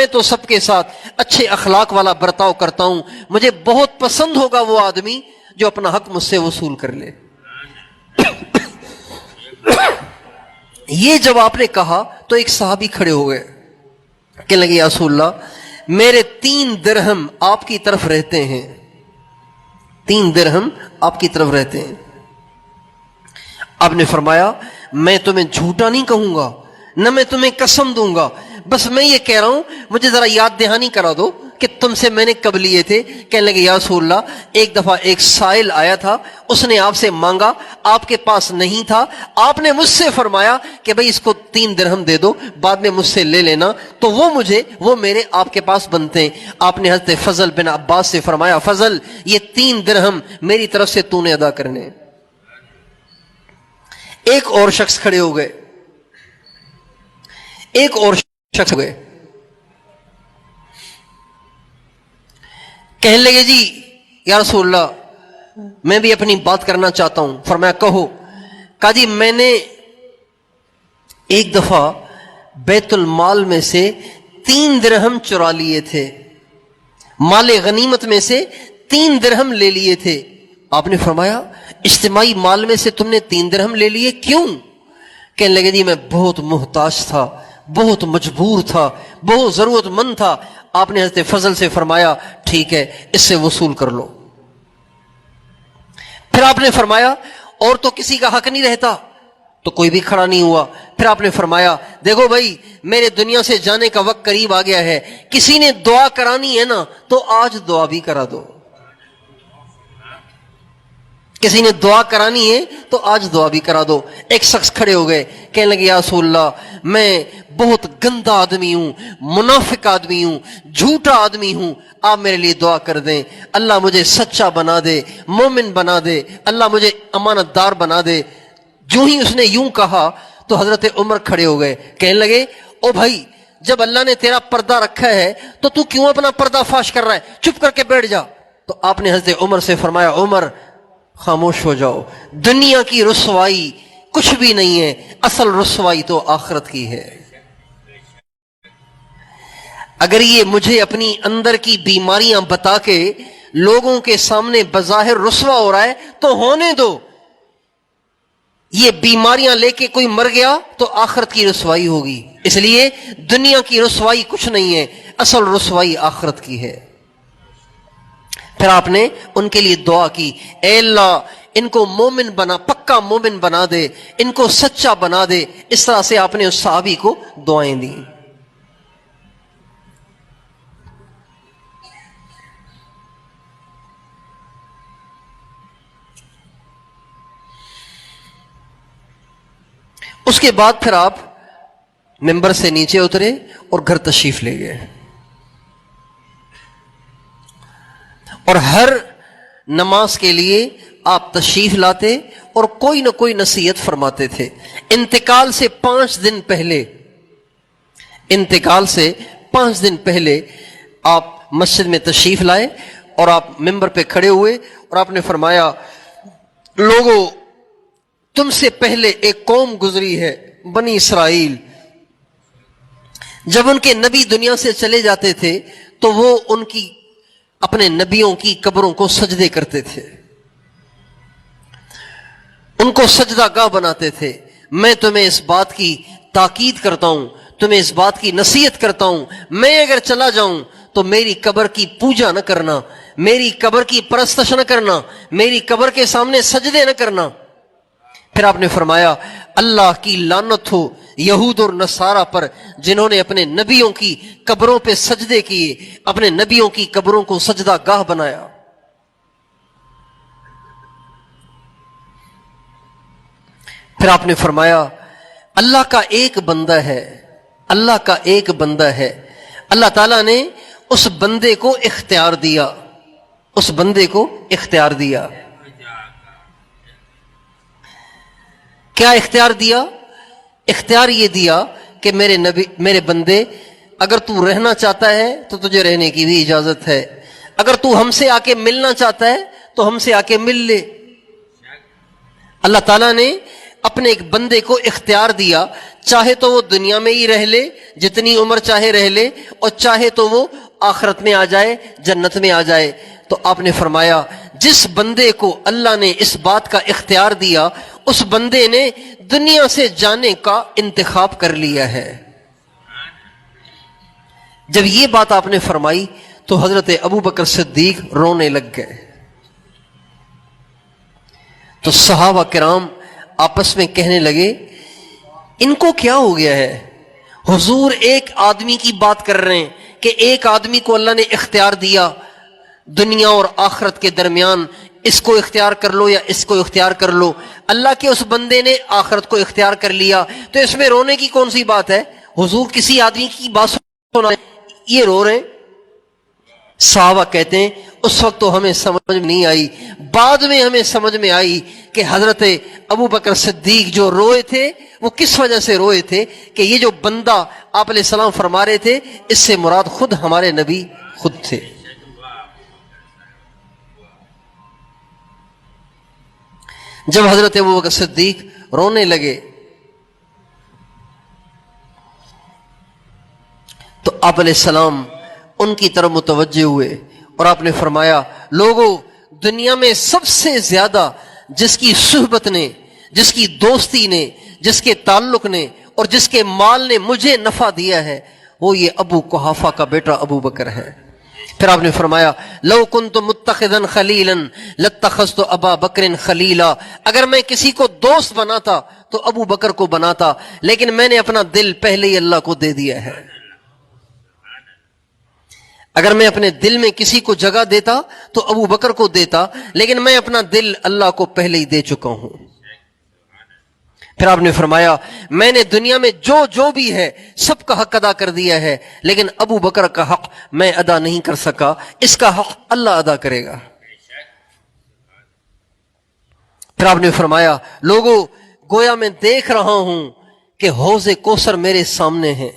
تو سب کے ساتھ اچھے اخلاق والا برتاؤ کرتا ہوں، مجھے بہت پسند ہوگا وہ آدمی جو اپنا حق مجھ سے وصول کر لے۔ یہ جب آپ نے کہا تو ایک صحابی کھڑے ہو گئے، کہنے لگے یا رسول اللہ میرے 3 درہم آپ کی طرف رہتے ہیں، 3 درہم آپ کی طرف رہتے ہیں۔ آپ نے فرمایا میں تمہیں جھوٹا نہیں کہوں گا، نہ میں تمہیں قسم دوں گا، بس میں یہ کہہ رہا ہوں مجھے ذرا یاد دہانی کرا دو کہ تم سے میں نے کب لیے تھے۔ کہنے لگے یا رسول اللہ ایک دفعہ ایک سائل آیا تھا، اس نے آپ سے مانگا، آپ کے پاس نہیں تھا، آپ نے مجھ سے فرمایا کہ بھئی اس کو 3 درہم دے دو، بعد میں مجھ سے لے لینا، تو وہ میرے آپ کے پاس بنتے ہیں۔ آپ نے حضرت فضل بن عباس سے فرمایا فضل یہ 3 درہم میری طرف سے تو نے ادا کرنے۔ ایک اور شخص کھڑے ہو گئے، ایک اور شخص ہو گئے، کہنے لگے جی یا رسول اللہ میں بھی اپنی بات کرنا چاہتا ہوں۔ فرمایا کہو۔ کہا جی میں نے ایک دفعہ بیت المال میں سے 3 درہم چرا لیے تھے، مال غنیمت میں سے 3 درہم لے لیے تھے۔ آپ نے فرمایا اجتماعی مال میں سے تم نے 3 درہم لے لیے، کیوں؟ کہنے لگے جی میں بہت محتاج تھا، بہت مجبور تھا، بہت ضرورت مند تھا۔ آپ نے حضرت فضل سے فرمایا ٹھیک ہے اس سے وصول کر لو۔ پھر آپ نے فرمایا اور تو کسی کا حق نہیں رہتا، تو کوئی بھی کھڑا نہیں ہوا۔ پھر آپ نے فرمایا دیکھو بھائی میرے دنیا سے جانے کا وقت قریب آ گیا ہے، کسی نے دعا کرانی ہے نا تو آج دعا بھی کرا دو، کسی نے دعا کرانی ہے تو آج دعا بھی کرا دو۔ ایک شخص کھڑے ہو گئے، کہنے لگے یا رسول اللہ میں بہت گندا آدمی ہوں، منافق آدمی ہوں، جھوٹا آدمی ہوں، آپ میرے لیے دعا کر دیں، اللہ مجھے سچا بنا دے، مومن بنا دے، اللہ مجھے امانت دار بنا دے۔ جو ہی اس نے یوں کہا تو حضرت عمر کھڑے ہو گئے، کہنے لگے او بھائی جب اللہ نے تیرا پردہ رکھا ہے تو کیوں اپنا پردہ فاش کر رہا ہے، چپ کر کے بیٹھ جا۔ تو آپ نے حضرت عمر سے فرمایا عمر خاموش ہو جاؤ، دنیا کی رسوائی کچھ بھی نہیں ہے، اصل رسوائی تو آخرت کی ہے۔ اگر یہ مجھے اپنی اندر کی بیماریاں بتا کے لوگوں کے سامنے بظاہر رسوا ہو رہا ہے تو ہونے دو، یہ بیماریاں لے کے کوئی مر گیا تو آخرت کی رسوائی ہوگی، اس لیے دنیا کی رسوائی کچھ نہیں ہے، اصل رسوائی آخرت کی ہے۔ پھر آپ نے ان کے لیے دعا کی، اے اللہ ان کو مومن بنا، پکا مومن بنا دے، ان کو سچا بنا دے۔ اس طرح سے آپ نے اس صحابی کو دعائیں دیں۔ اس کے بعد پھر آپ ممبر سے نیچے اترے اور گھر تشریف لے گئے، اور ہر نماز کے لیے آپ تشریف لاتے اور کوئی نہ کوئی نصیحت فرماتے تھے۔ انتقال سے 5 دن پہلے، انتقال سے 5 دن پہلے آپ مسجد میں تشریف لائے اور آپ ممبر پہ کھڑے ہوئے اور آپ نے فرمایا لوگوں تم سے پہلے ایک قوم گزری ہے بنی اسرائیل، جب ان کے نبی دنیا سے چلے جاتے تھے تو وہ ان کی اپنے نبیوں کی قبروں کو سجدے کرتے تھے، ان کو سجدہ گاہ بناتے تھے۔ میں تمہیں اس بات کی تاکید کرتا ہوں، تمہیں اس بات کی نصیحت کرتا ہوں، میں اگر چلا جاؤں تو میری قبر کی پوجا نہ کرنا، میری قبر کی پرستش نہ کرنا، میری قبر کے سامنے سجدے نہ کرنا۔ پھر آپ نے فرمایا اللہ کی لعنت ہو یہود اور نصارہ پر جنہوں نے اپنے نبیوں کی قبروں پہ سجدے کیے، اپنے نبیوں کی قبروں کو سجدہ گاہ بنایا۔ پھر آپ نے فرمایا اللہ کا ایک بندہ ہے، اللہ کا ایک بندہ ہے، اللہ تعالیٰ نے اس بندے کو اختیار دیا، اس بندے کو اختیار دیا۔ کیا اختیار دیا؟ اختیار یہ دیا کہ میرے بندے اگر تو رہنا چاہتا ہے تو تجھے رہنے کی بھی اجازت ہے، اگر تو ہم سے آ کے ملنا چاہتا ہے تو ہم سے آ کے مل لے۔ اللہ تعالیٰ نے اپنے ایک بندے کو اختیار دیا، چاہے تو وہ دنیا میں ہی رہ لے، جتنی عمر چاہے رہ لے، اور چاہے تو وہ آخرت میں آ جائے، جنت میں آ جائے۔ تو آپ نے فرمایا جس بندے کو اللہ نے اس بات کا اختیار دیا، اس بندے نے دنیا سے جانے کا انتخاب کر لیا ہے۔ جب یہ بات آپ نے فرمائی تو حضرت ابو بکر صدیق رونے لگ گئے۔ تو صحابہ کرام آپس میں کہنے لگے ان کو کیا ہو گیا ہے؟ حضور ایک آدمی کی بات کر رہے ہیں کہ ایک آدمی کو اللہ نے اختیار دیا دنیا اور آخرت کے درمیان، اس کو اختیار کر لو یا اس کو اختیار کر لو۔ اللہ کے اس بندے نے آخرت کو اختیار کر لیا، تو اس میں رونے کی کون سی بات ہے؟ حضور کسی آدمی کی بات سنا یہ رو رہے ہیں۔ صحابہ کہتے ہیں اس وقت تو ہمیں سمجھ میں نہیں آئی، بعد میں ہمیں سمجھ میں آئی کہ حضرت ابو بکر صدیق جو روئے تھے وہ کس وجہ سے روئے تھے، کہ یہ جو بندہ آپ علیہ السلام فرما رہے تھے اس سے مراد خود ہمارے نبی خود تھے۔ جب حضرت ابو بکر صدیق رونے لگے تو آپ علیہ السلام ان کی طرف متوجہ ہوئے اور آپ نے فرمایا لوگوں، دنیا میں سب سے زیادہ جس کی صحبت نے، جس کی دوستی نے، جس کے تعلق نے اور جس کے مال نے مجھے نفع دیا ہے وہ یہ ابو قحافہ کا بیٹا ابو بکر ہے۔ پھر آپ نے فرمایا لو کنت متخذا خلیلا لاتخذت ابا بکر خلیلا، اگر میں کسی کو دوست بناتا تو ابو بکر کو بناتا، لیکن میں نے اپنا دل پہلے ہی اللہ کو دے دیا ہے۔ اگر میں اپنے دل میں کسی کو جگہ دیتا تو ابو بکر کو دیتا، لیکن میں اپنا دل اللہ کو پہلے ہی دے چکا ہوں۔ پھر آپ نے فرمایا میں نے دنیا میں جو جو بھی ہے سب کا حق ادا کر دیا ہے، لیکن ابو بکر کا حق میں ادا نہیں کر سکا، اس کا حق اللہ ادا کرے گا۔ پھر آپ نے فرمایا لوگوں، گویا میں دیکھ رہا ہوں کہ حوض کوثر میرے سامنے ہے،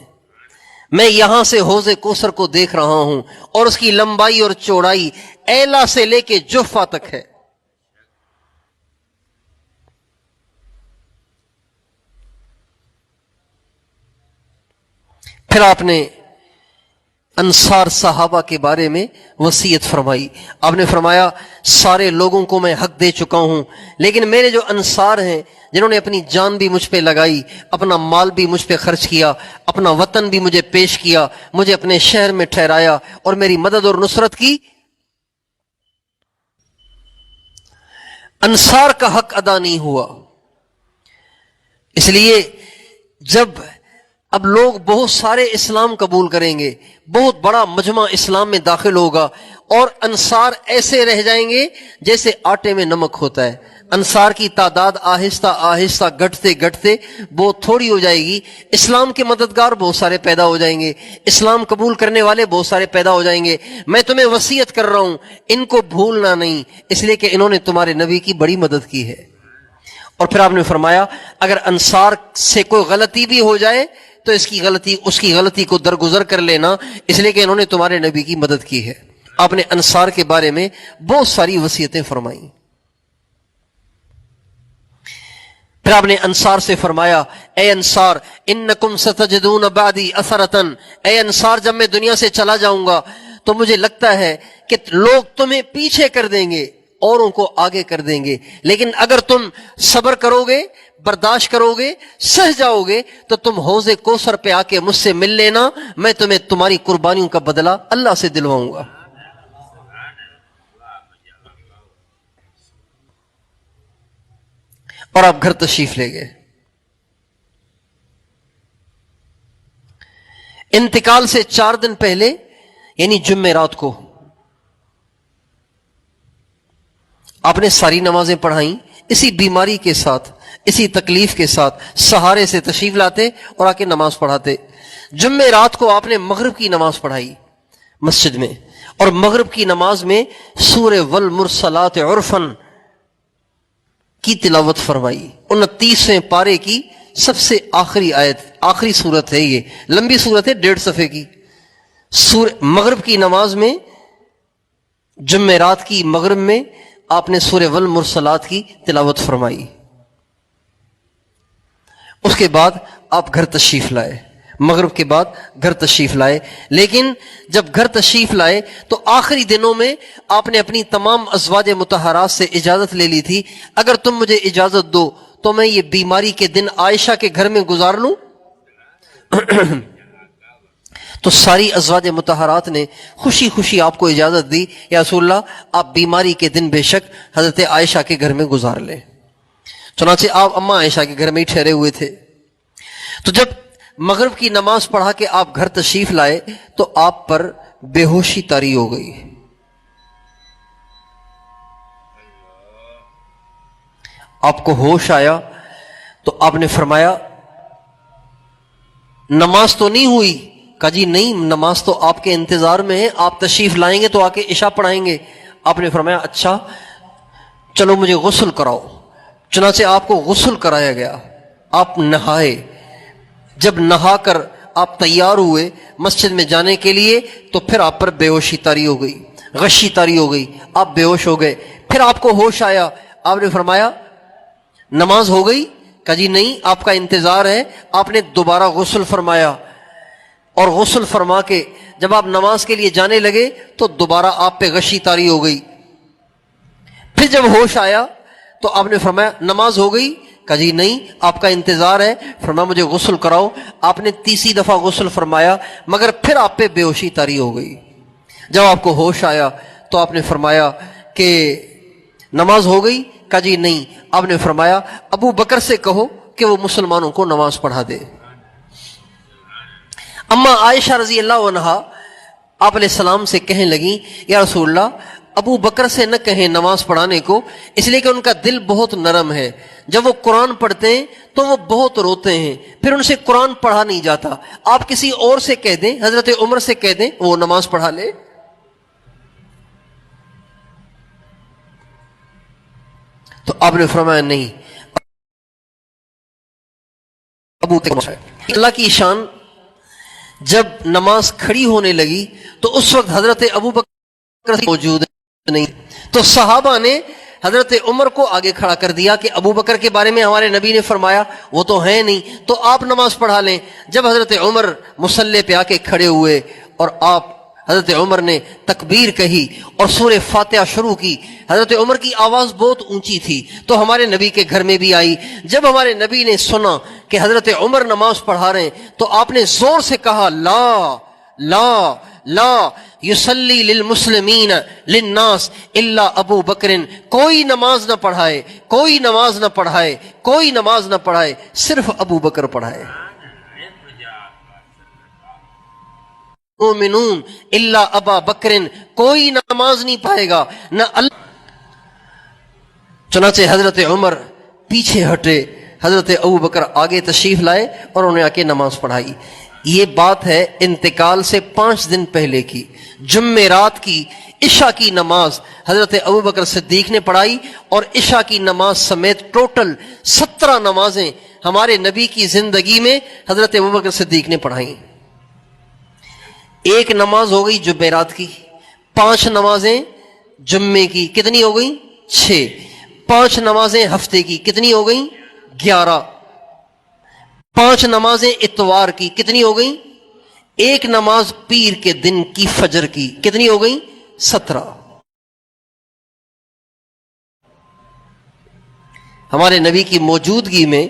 میں یہاں سے حوض کوثر کو دیکھ رہا ہوں اور اس کی لمبائی اور چوڑائی ایلا سے لے کے جحفہ تک ہے۔ پھر آپ نے انصار صحابہ کے بارے میں وصیت فرمائی۔ آپ نے فرمایا سارے لوگوں کو میں حق دے چکا ہوں، لیکن میرے جو انصار ہیں جنہوں نے اپنی جان بھی مجھ پہ لگائی، اپنا مال بھی مجھ پہ خرچ کیا، اپنا وطن بھی مجھے پیش کیا، مجھے اپنے شہر میں ٹھہرایا اور میری مدد اور نصرت کی، انصار کا حق ادا نہیں ہوا۔ اس لیے جب اب لوگ بہت سارے اسلام قبول کریں گے، بہت بڑا مجمع اسلام میں داخل ہوگا اور انصار ایسے رہ جائیں گے جیسے آٹے میں نمک ہوتا ہے، انصار کی تعداد آہستہ آہستہ گھٹتے گھٹتے بہت تھوڑی ہو جائے گی، اسلام کے مددگار بہت سارے پیدا ہو جائیں گے، اسلام قبول کرنے والے بہت سارے پیدا ہو جائیں گے۔ میں تمہیں وصیت کر رہا ہوں ان کو بھولنا نہیں، اس لیے کہ انہوں نے تمہارے نبی کی بڑی مدد کی ہے۔ اور پھر آپ نے فرمایا اگر انصار سے کوئی غلطی بھی ہو جائے تو اس کی غلطی کو درگزر کر لینا، اس لیے کہ انہوں نے تمہارے نبی کی مدد کی ہے۔ آپ نے انصار کے بارے میں بہت ساری وصیتیں فرمائیں۔ پھر آپ نے انصار سے فرمایا اے انصار انکم ستجدون بعدی اثرتن، اے انصار جب میں دنیا سے چلا جاؤں گا تو مجھے لگتا ہے کہ لوگ تمہیں پیچھے کر دیں گے، اوروں کو آگے کر دیں گے، لیکن اگر تم صبر کرو گے، برداشت کرو گے، سہ جاؤ گے تو تم حوض کوثر پہ آ کے مجھ سے مل لینا، میں تمہیں تمہاری قربانیوں کا بدلہ اللہ سے دلواؤں گا۔ اور آپ گھر تشریف لے گئے۔ انتقال سے 4 دن پہلے یعنی جمعرات کو آپ نے ساری نمازیں پڑھائیں، اسی بیماری کے ساتھ، اسی تکلیف کے ساتھ سہارے سے تشریف لاتے اور آ کے نماز پڑھاتے۔ جمعرات کو آپ نے مغرب کی نماز پڑھائی مسجد میں، اور مغرب کی نماز میں سورہ والمرسلات عرفاً کی تلاوت فرمائی۔ 29ویں پارے کی سب سے آخری آیت، آخری صورت ہے، یہ لمبی صورت ہے 1.5 صفحے کی، مغرب کی نماز میں، جمعرات کی مغرب میں آپ نے سورہ والمرسلات کی تلاوت فرمائی. اس کے بعد آپ گھر تشریف لائے، مغرب کے بعد گھر تشریف لائے. لیکن جب گھر تشریف لائے تو آخری دنوں میں آپ نے اپنی تمام ازواج مطہرات سے اجازت لے لی تھی، اگر تم مجھے اجازت دو تو میں یہ بیماری کے دن عائشہ کے گھر میں گزار لوں. تو ساری ازواج مطہرات نے خوشی خوشی آپ کو اجازت دی، یا رسول اللہ آپ بیماری کے دن بے شک حضرت عائشہ کے گھر میں گزار لیں. چنانچہ آپ اماں عائشہ کے گھر میں ہی ٹھہرے ہوئے تھے. تو جب مغرب کی نماز پڑھا کے آپ گھر تشریف لائے تو آپ پر بے ہوشی طاری ہو گئی. آپ کو ہوش آیا تو آپ نے فرمایا نماز تو نہیں ہوئی؟ کہا جی نہیں، نماز تو آپ کے انتظار میں ہے، آپ تشریف لائیں گے تو آ کے عشاء پڑھائیں گے. آپ نے فرمایا اچھا چلو مجھے غسل کراؤ. چنانچہ آپ کو غسل کرایا گیا، آپ نہائے. جب نہا کر آپ تیار ہوئے مسجد میں جانے کے لیے تو پھر آپ پر بے ہوشی طاری ہو گئی، غشی طاری ہو گئی، آپ بے ہوش ہو گئے. پھر آپ کو ہوش آیا، آپ نے فرمایا نماز ہو گئی؟ کہا جی نہیں، آپ کا انتظار ہے. آپ نے دوبارہ غسل فرمایا، اور غسل فرما کے جب آپ نماز کے لیے جانے لگے تو دوبارہ آپ پہ غشی طاری ہو گئی. پھر جب ہوش آیا تو آپ نے فرمایا نماز ہو گئی؟ کہا جی نہیں، آپ کا انتظار ہے. فرمایا مجھے غسل کراؤ. آپ نے تیسری دفعہ غسل فرمایا مگر پھر آپ پہ بے ہوشی طاری ہو گئی. جب آپ کو ہوش آیا تو آپ نے فرمایا کہ نماز ہو گئی؟ کہا جی نہیں. آپ نے فرمایا ابو بکر سے کہو کہ وہ مسلمانوں کو نماز پڑھا دے. اما عائشہ رضی اللہ عنہا آپ علیہ السلام سے کہنے لگیں یا رسول اللہ ابو بکر سے نہ کہیں نماز پڑھانے کو، اس لیے کہ ان کا دل بہت نرم ہے. جب وہ قرآن پڑھتے ہیں تو وہ بہت روتے ہیں، پھر ان سے قرآن پڑھا نہیں جاتا. آپ کسی اور سے کہہ دیں، حضرت عمر سے کہہ دیں وہ نماز پڑھا لے. تو آپ نے فرمایا نہیں، ابو اللہ کی شان. جب نماز کھڑی ہونے لگی تو اس وقت حضرت ابو بکر موجود نہیں، تو صحابہ نے حضرت عمر کو آگے کھڑا کر دیا کہ ابو بکر کے بارے میں ہمارے نبی نے فرمایا وہ تو ہے نہیں، تو آپ نماز پڑھا لیں. جب حضرت عمر مصلی پہ آ کے کھڑے ہوئے اور آپ حضرت عمر نے تکبیر کہی اور سورہ فاتحہ شروع کی، حضرت عمر کی آواز بہت اونچی تھی تو ہمارے نبی کے گھر میں بھی آئی. جب ہمارے نبی نے سنا کہ حضرت عمر نماز پڑھا رہے ہیں تو آپ نے زور سے کہا لا لا لا یصلی للمسلمین للناس الا ابو بکر، کوئی نماز نہ پڑھائے، کوئی نماز نہ پڑھائے، کوئی نماز نہ پڑھائے، صرف ابو بکر پڑھائے. مومنون الا ابا بکر، کوئی نماز نہیں پائے گا نہ اللہ. چنانچہ حضرت عمر پیچھے ہٹے، حضرت ابو بکر آگے تشریف لائے اور انہیں آ کے نماز پڑھائی. یہ بات ہے انتقال سے 5 دن پہلے کی. جمعرات کی عشاء کی نماز حضرت ابو بکر صدیق نے پڑھائی، اور عشاء کی نماز سمیت ٹوٹل 17 نمازیں ہمارے نبی کی زندگی میں حضرت ابو بکر صدیق نے پڑھائیں. ایک نماز ہو گئی جمعرات کی، 5 نمازیں جمعے کی کتنی ہو گئیں؟ 6. 5 نمازیں ہفتے کی کتنی ہو گئیں؟ 11. 5 نمازیں اتوار کی کتنی ہو گئیں؟ ایک نماز پیر کے دن کی فجر کی کتنی ہو گئیں؟ 17. ہمارے نبی کی موجودگی میں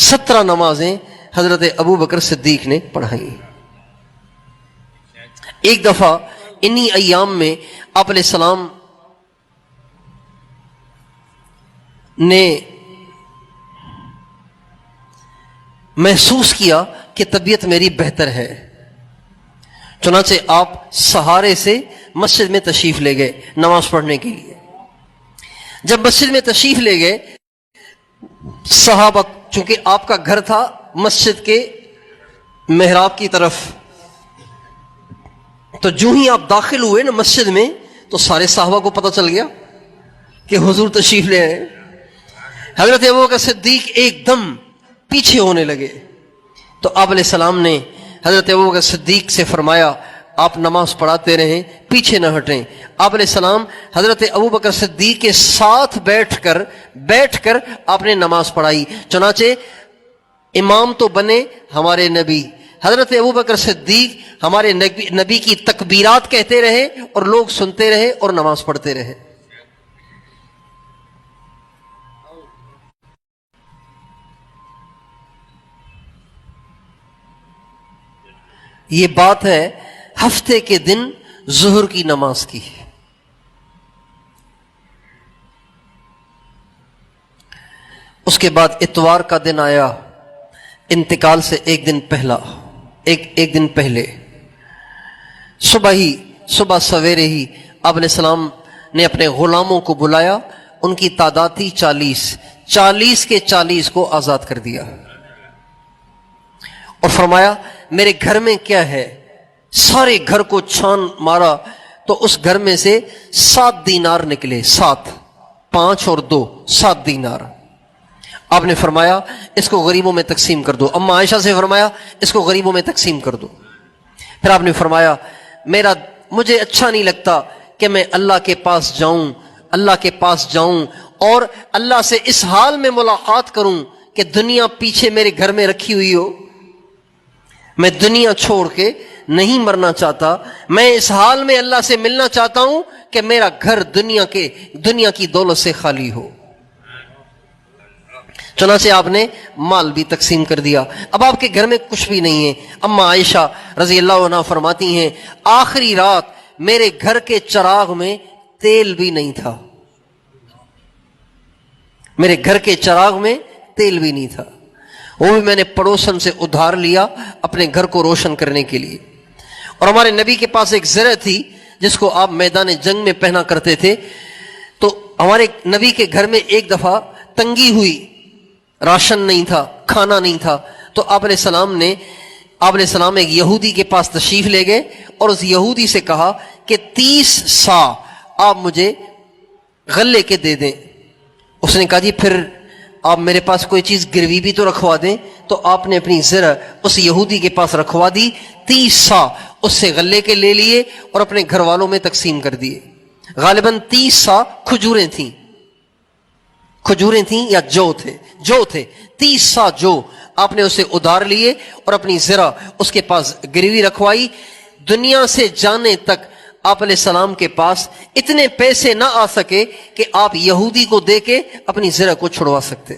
17 نمازیں حضرت ابو بکر صدیق نے پڑھائیں. ایک دفعہ انہی ایام میں آپ علیہ السلام نے محسوس کیا کہ طبیعت میری بہتر ہے. چنانچہ آپ سہارے سے مسجد میں تشریف لے گئے نماز پڑھنے کے لیے. جب مسجد میں تشریف لے گئے، صحابہ، چونکہ آپ کا گھر تھا مسجد کے محراب کی طرف، تو جو ہی آپ داخل ہوئے نا مسجد میں تو سارے صحابہ کو پتہ چل گیا کہ حضور تشریف لے آئے. حضرت ابو بکر صدیق ایک دم پیچھے ہونے لگے. تو آپ علیہ السلام نے حضرت ابو بکر صدیق سے فرمایا آپ نماز پڑھاتے رہیں، پیچھے نہ ہٹیں۔ آپ علیہ السلام حضرت ابوبکر صدیق کے ساتھ بیٹھ کر آپ نے نماز پڑھائی۔ چنانچہ امام تو بنے ہمارے نبی، حضرت ابوبکر صدیق ہمارے نبی کی تکبیرات کہتے رہے اور لوگ سنتے رہے اور نماز پڑھتے رہے۔ یہ بات ہے ہفتے کے دن ظہر کی نماز کی۔ اس کے بعد اتوار کا دن آیا، انتقال سے ایک دن پہلے صبح سویرے ہی آپ علیہ السلام نے اپنے غلاموں کو بلایا، ان کی تعداد تھی 40 کے 40 کو آزاد کر دیا اور فرمایا میرے گھر میں کیا ہے؟ سارے گھر کو چھان مارا تو اس گھر میں سے 7 دینار نکلے، 5 اور 2 7 دینار۔ آپ نے فرمایا اس کو غریبوں میں تقسیم کر دو۔ اما عائشہ سے فرمایا اس کو غریبوں میں تقسیم کر دو۔ پھر آپ نے فرمایا مجھے اچھا نہیں لگتا کہ میں اللہ کے پاس جاؤں اور اللہ سے اس حال میں ملاقات کروں کہ دنیا پیچھے میرے گھر میں رکھی ہوئی ہو۔ میں دنیا چھوڑ کے نہیں مرنا چاہتا، میں اس حال میں اللہ سے ملنا چاہتا ہوں کہ میرا گھر دنیا کی دولت سے خالی ہو۔ چنانچہ آپ نے مال بھی تقسیم کر دیا۔ اب آپ کے گھر میں کچھ بھی نہیں ہے۔ اما عائشہ رضی اللہ عنہا فرماتی ہیں آخری رات میرے گھر کے چراغ میں تیل بھی نہیں تھا، میرے گھر کے چراغ میں تیل بھی نہیں تھا، وہ بھی میں نے پڑوسن سے ادھار لیا اپنے گھر کو روشن کرنے کے لیے۔ اور ہمارے نبی کے پاس ایک زرہ تھی جس کو آپ میدان جنگ میں پہنا کرتے تھے، تو ہمارے نبی کے گھر میں ایک دفعہ تنگی ہوئی، راشن نہیں تھا، کھانا نہیں تھا، تو آپ علیہ السلام ایک یہودی کے پاس تشریف لے گئے اور اس یہودی سے کہا کہ 30 سا آپ مجھے غلے کے دے دیں۔ اس نے کہا جی پھر آپ میرے پاس کوئی چیز گروی بھی تو رکھوا دیں، تو آپ نے اپنی زرہ اس یہودی کے پاس رکھوا دی، 30 سا اس سے غلے کے لے لیے اور اپنے گھر والوں میں تقسیم کر دیے۔ غالباً 30 سا کھجوریں تھیں یا جو تھے 30 سا جو آپ نے اسے ادھار لیے اور اپنی زرہ اس کے پاس گروی رکھوائی۔ دنیا سے جانے تک آپ علیہ السلام کے پاس اتنے پیسے نہ آ سکے کہ آپ یہودی کو دے کے اپنی زرہ کو چھڑوا سکتے۔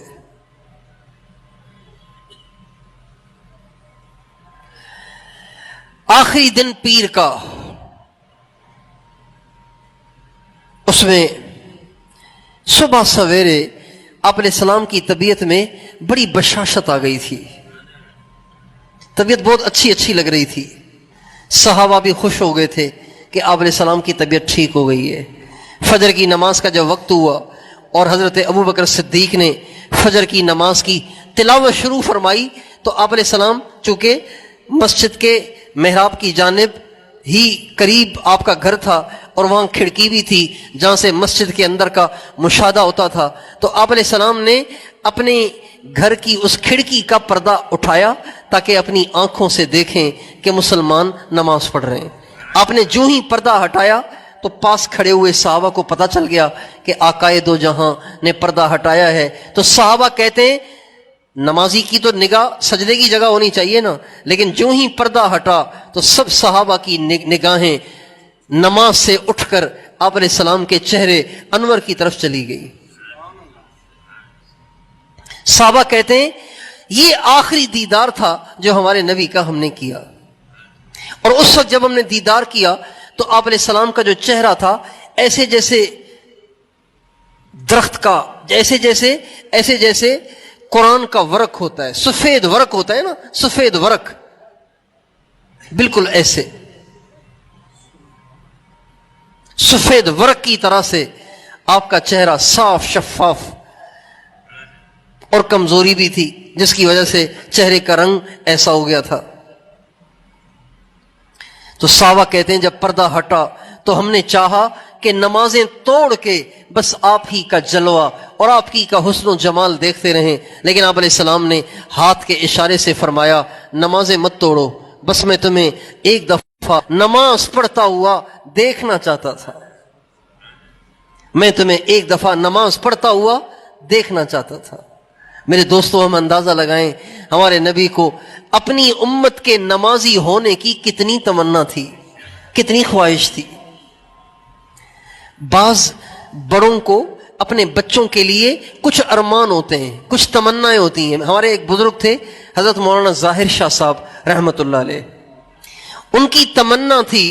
آخری دن پیر کا، اس میں صبح سویرے آپ علیہ السلام کی طبیعت میں بڑی بشاشت آ گئی تھی، طبیعت بہت اچھی لگ رہی تھی، صحابہ بھی خوش ہو گئے تھے کہ آپ علیہ السلام کی طبیعت ٹھیک ہو گئی ہے۔ فجر کی نماز کا جب وقت ہوا اور حضرت ابوبکر صدیق نے فجر کی نماز کی تلاوت شروع فرمائی تو آپ علیہ السلام چونکہ مسجد کے محراب کی جانب ہی قریب آپ کا گھر تھا اور وہاں کھڑکی بھی تھی جہاں سے مسجد کے اندر کا مشاہدہ ہوتا تھا، تو آپ علیہ السلام نے اپنے گھر کی اس کھڑکی کا پردہ اٹھایا تاکہ اپنی آنکھوں سے دیکھیں کہ مسلمان نماز پڑھ رہے ہیں۔ آپ نے جو ہی پردہ ہٹایا تو پاس کھڑے ہوئے صحابہ کو پتہ چل گیا کہ آقائے دو جہاں نے پردہ ہٹایا ہے، تو صحابہ کہتے ہیں نمازی کی تو نگاہ سجدے کی جگہ ہونی چاہیے نا، لیکن جو ہی پردہ ہٹا تو سب صحابہ کی نگاہیں نماز سے اٹھ کر آپ علیہ السلام کے چہرے انور کی طرف چلی گئی۔ صحابہ کہتے ہیں یہ آخری دیدار تھا جو ہمارے نبی کا ہم نے کیا، اور اس وقت جب ہم نے دیدار کیا تو آپ علیہ السلام کا جو چہرہ تھا ایسے جیسے درخت کا، ایسے جیسے قرآن کا ورق ہوتا ہے، سفید ورق ہوتا ہے نا، سفید ورق، بالکل ایسے سفید ورق کی طرح سے آپ کا چہرہ صاف شفاف، اور کمزوری بھی تھی جس کی وجہ سے چہرے کا رنگ ایسا ہو گیا تھا۔ تو صحابہ کہتے ہیں جب پردہ ہٹا تو ہم نے چاہا کہ نمازیں توڑ کے بس آپ ہی کا جلوہ اور آپ ہی کا حسن و جمال دیکھتے رہیں، لیکن آپ علیہ السلام نے ہاتھ کے اشارے سے فرمایا نمازیں مت توڑو، بس میں تمہیں ایک دفعہ نماز پڑھتا ہوا دیکھنا چاہتا تھا، میں تمہیں ایک دفعہ نماز پڑھتا ہوا دیکھنا چاہتا تھا۔ میرے دوستو، ہم اندازہ لگائیں ہمارے نبی کو اپنی امت کے نمازی ہونے کی کتنی تمنا تھی، کتنی خواہش تھی۔ بعض بڑوں کو اپنے بچوں کے لیے کچھ ارمان ہوتے ہیں، کچھ تمنائیں ہوتی ہیں۔ ہمارے ایک بزرگ تھے حضرت مولانا ظاہر شاہ صاحب رحمۃ اللہ علیہ، ان کی تمنا تھی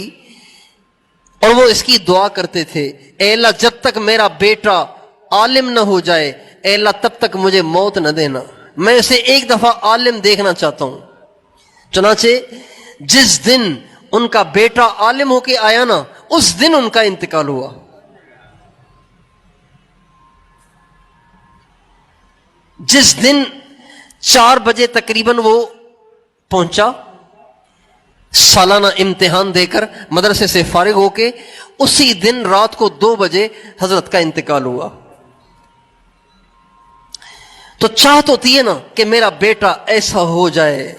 اور وہ اس کی دعا کرتے تھے، اے اللہ جب تک میرا بیٹا عالم نہ ہو جائے، اے اللہ تب تک مجھے موت نہ دینا، میں اسے ایک دفعہ عالم دیکھنا چاہتا ہوں۔ چنانچہ جس دن ان کا بیٹا عالم ہو کے آیا نا، اس دن ان کا انتقال ہوا۔ جس دن 4 بجے تقریباً وہ پہنچا سالانہ امتحان دے کر مدرسے سے فارغ ہو کے، اسی دن رات کو 2 بجے حضرت کا انتقال ہوا۔ تو چاہت ہوتی ہے نا کہ میرا بیٹا ایسا ہو جائے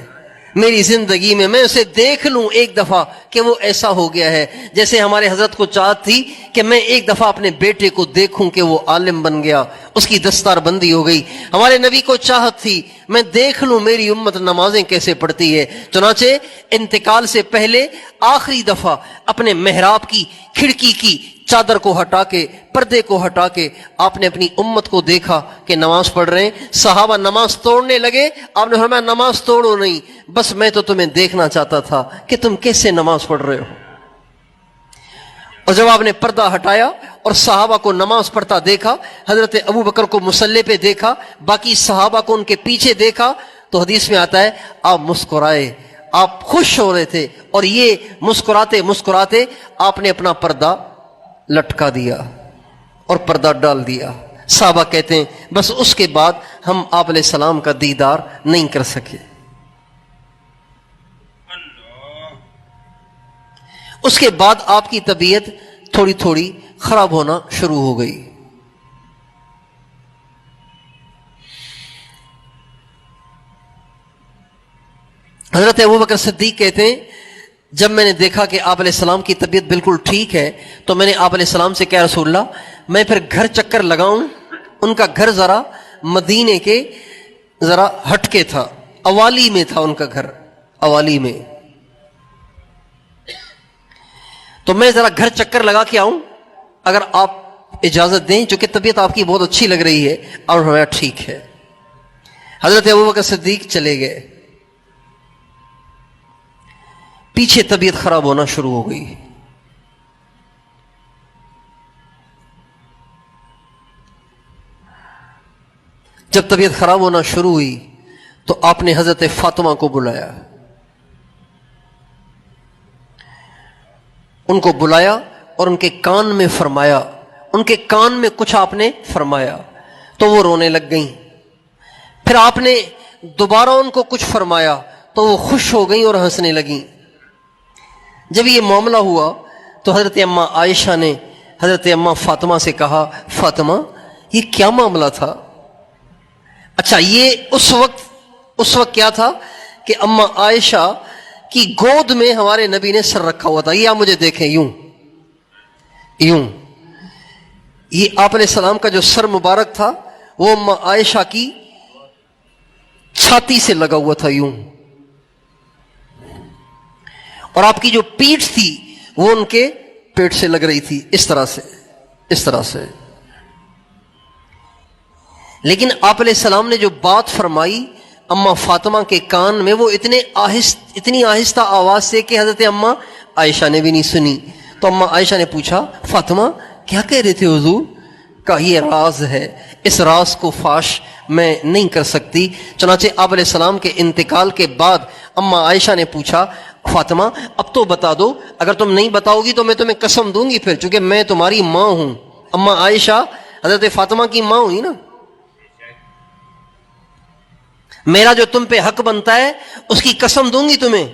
میری زندگی میں اسے دیکھ لوں ایک دفعہ کہ وہ ایسا ہو گیا ہے، جیسے ہمارے حضرت کو چاہت تھی کہ میں ایک دفعہ اپنے بیٹے کو دیکھوں کہ وہ عالم بن گیا، اس کی دستار بندی ہو گئی۔ ہمارے نبی کو چاہت تھی میں دیکھ لوں میری امت نمازیں کیسے پڑھتی ہے۔ چنانچہ انتقال سے پہلے آخری دفعہ اپنے محراب کی کھڑکی کی چادر کو ہٹا کے، پردے کو ہٹا کے آپ نے اپنی امت کو دیکھا کہ نماز پڑھ رہے ہیں۔ صحابہ نماز توڑنے لگے، آپ نے فرمایا نماز توڑو نہیں، بس میں تو تمہیں دیکھنا چاہتا تھا کہ تم کیسے نماز پڑھ رہے ہو۔ اور جب آپ نے پردہ ہٹایا اور صحابہ کو نماز پڑھتا دیکھا، حضرت ابو بکر کو مصلی پہ دیکھا، باقی صحابہ کو ان کے پیچھے دیکھا، تو حدیث میں آتا ہے آپ مسکرائے، آپ خوش ہو رہے تھے، اور یہ مسکراتے مسکراتے آپ نے اپنا پردہ لٹکا دیا اور پردہ ڈال دیا۔ صحابہ کہتے ہیں بس اس کے بعد ہم آپ علیہ السلام کا دیدار نہیں کر سکے۔ اس کے بعد آپ کی طبیعت تھوڑی تھوڑی خراب ہونا شروع ہو گئی۔ حضرت ابوبکر صدیق کہتے ہیں جب میں نے دیکھا کہ آپ علیہ السلام کی طبیعت بالکل ٹھیک ہے، تو میں نے آپ علیہ السلام سے کہا رسول اللہ میں پھر گھر چکر لگاؤں۔ ان کا گھر ذرا مدینے کے ذرا ہٹ کے تھا، اوالی میں تھا ان کا گھر، اوالی میں، تو میں ذرا گھر چکر لگا کے آؤں اگر آپ اجازت دیں، چونکہ طبیعت آپ کی بہت اچھی لگ رہی ہے۔ اور ہمارا ٹھیک ہے۔ حضرت ابوبکر صدیق چلے گئے، پیچھے طبیعت خراب ہونا شروع ہو گئی۔ جب طبیعت خراب ہونا شروع ہوئی تو آپ نے حضرت فاطمہ کو بلایا، ان کو بلایا اور ان کے کان میں فرمایا، ان کے کان میں کچھ آپ نے فرمایا تو وہ رونے لگ گئیں۔ پھر آپ نے دوبارہ ان کو کچھ فرمایا تو وہ خوش ہو گئیں اور ہنسنے لگیں۔ جب یہ معاملہ ہوا تو حضرت اماں عائشہ نے حضرت اماں فاطمہ سے کہا فاطمہ یہ کیا معاملہ تھا؟ اچھا، یہ اس وقت کیا تھا کہ اماں عائشہ کی گود میں ہمارے نبی نے سر رکھا ہوا تھا۔ یہ آپ مجھے دیکھیں، یوں یہ آپ علیہ السلام کا جو سر مبارک تھا وہ اماں عائشہ کی چھاتی سے لگا ہوا تھا یوں، اور آپ کی جو پیٹھ تھی وہ ان کے پیٹ سے لگ رہی تھی، اس طرح سے۔ لیکن آپ علیہ السلام نے جو بات فرمائی اماں فاطمہ کے کان میں، وہ اتنی آہستہ آواز سے کہ حضرت اماں عائشہ نے بھی نہیں سنی۔ تو اماں عائشہ نے پوچھا فاطمہ کیا کہہ رہے تھے حضور؟ کہا یہ راز ہے، اس راز کو فاش میں نہیں کر سکتی۔ چنانچہ آپ علیہ السلام کے انتقال کے بعد اماں عائشہ نے پوچھا فاطمہ اب تو بتا دو، اگر تم نہیں بتاؤ گی تو میں تمہیں قسم دوں گی پھر، چونکہ میں تمہاری ماں ہوں۔ اماں عائشہ حضرت فاطمہ کی ماں ہوئی نا، میرا جو تم پہ حق بنتا ہے اس کی قسم دوں گی تمہیں۔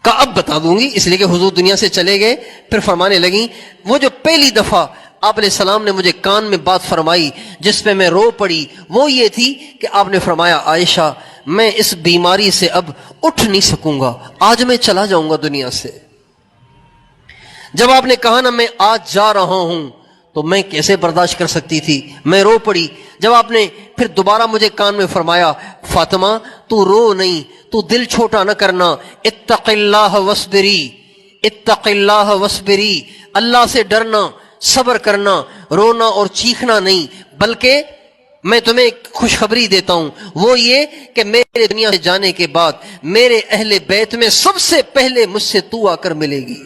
کہا اب بتا دوں گی، اس لیے کہ حضور دنیا سے چلے گئے۔ پھر فرمانے لگیں وہ جو پہلی دفعہ آپ علیہ السلام نے مجھے کان میں بات فرمائی جس پہ میں رو پڑی، وہ یہ تھی کہ آپ نے فرمایا عائشہ میں اس بیماری سے اب اٹھ نہیں سکوں گا، آج میں چلا جاؤں گا دنیا سے۔ جب آپ نے کہا نا میں آج جا رہا ہوں تو میں کیسے برداشت کر سکتی تھی، میں رو پڑی۔ جب آپ نے پھر دوبارہ مجھے کان میں فرمایا فاطمہ تو رو نہیں، تو دل چھوٹا نہ کرنا، اتق اللہ وصبری، اتق اللہ وصبری، اللہ سے ڈرنا، صبر کرنا، رونا اور چیخنا نہیں، بلکہ میں تمہیں ایک خوشخبری دیتا ہوں، وہ یہ کہ میرے دنیا سے جانے کے بعد میرے اہل بیت میں سب سے پہلے مجھ سے تو آ کر ملے گی۔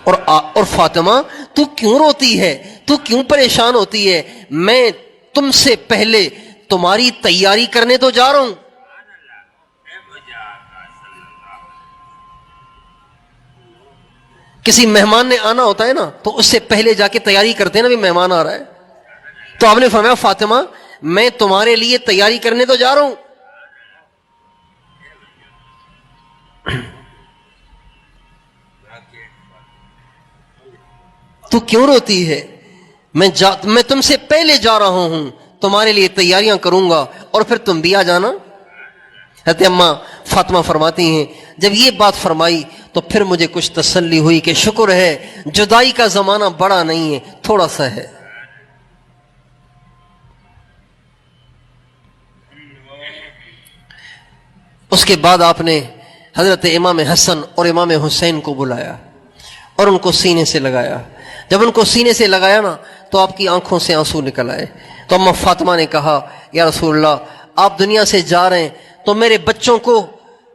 اور فاطمہ تو کیوں روتی ہے، تو کیوں پریشان ہوتی ہے، میں تم سے پہلے تمہاری تیاری کرنے تو جا رہا ہوں۔ کسی مہمان نے آنا ہوتا ہے نا تو اس سے پہلے جا کے تیاری کرتے ہیں نا، بھی مہمان آ رہا ہے، تو آپ نے فرمایا فاطمہ میں تمہارے لیے تیاری کرنے تو جا رہا ہوں۔ تو کیوں روتی ہے، میں تم سے پہلے جا رہا ہوں، تمہارے لیے تیاریاں کروں گا اور پھر تم بھی آ جانا۔ حضرت اماں فاطمہ فرماتی ہیں جب یہ بات فرمائی تو پھر مجھے کچھ تسلی ہوئی کہ شکر ہے جدائی کا زمانہ بڑا نہیں ہے، تھوڑا سا ہے۔ اس کے بعد آپ نے حضرت امام حسن اور امام حسین کو بلایا اور ان کو سینے سے لگایا۔ جب ان کو سینے سے لگایا نا تو آپ کی آنکھوں سے آنسو نکل آئے۔ تو اماں فاطمہ نے کہا یا رسول اللہ آپ دنیا سے جا رہے ہیں تو میرے بچوں کو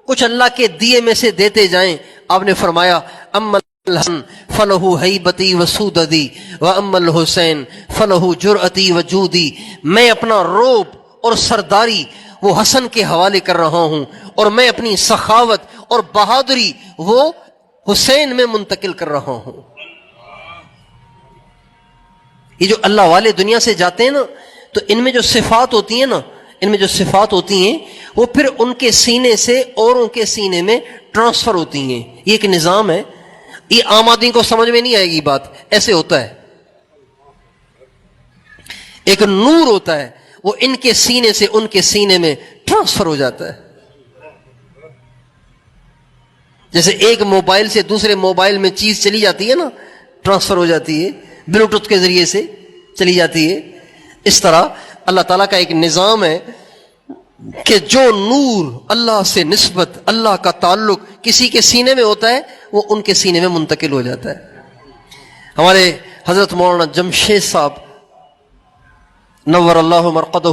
کچھ اللہ کے دیے میں سے دیتے جائیں۔ آپ نے فرمایا اما الحسن فلہ ہیبتی وسوددی واما الحسین فلہ جرأتی وجودی، میں اپنا روب اور سرداری وہ حسن کے حوالے کر رہا ہوں اور میں اپنی سخاوت اور بہادری وہ حسین میں منتقل کر رہا ہوں۔ یہ جو اللہ والے دنیا سے جاتے ہیں نا تو ان میں جو صفات ہوتی ہیں نا، ان میں جو صفات ہوتی ہیں وہ پھر ان کے سینے سے اوروں کے سینے میں ٹرانسفر ہوتی ہیں۔ یہ ایک نظام ہے، یہ عام آدمی کو سمجھ میں نہیں آئے گی بات، ایسے ہوتا ہے۔ ایک نور ہوتا ہے وہ ان کے سینے سے ان کے سینے میں ٹرانسفر ہو جاتا ہے، جیسے ایک موبائل سے دوسرے موبائل میں چیز چلی جاتی ہے نا، ٹرانسفر ہو جاتی ہے، بلوٹوتھ کے ذریعے سے چلی جاتی ہے۔ اس طرح اللہ تعالیٰ کا ایک نظام ہے کہ جو نور اللہ سے نسبت، اللہ کا تعلق کسی کے سینے میں ہوتا ہے وہ ان کے سینے میں منتقل ہو جاتا ہے۔ ہمارے حضرت مولانا جمشید صاحب نور اللہ مرقدہ،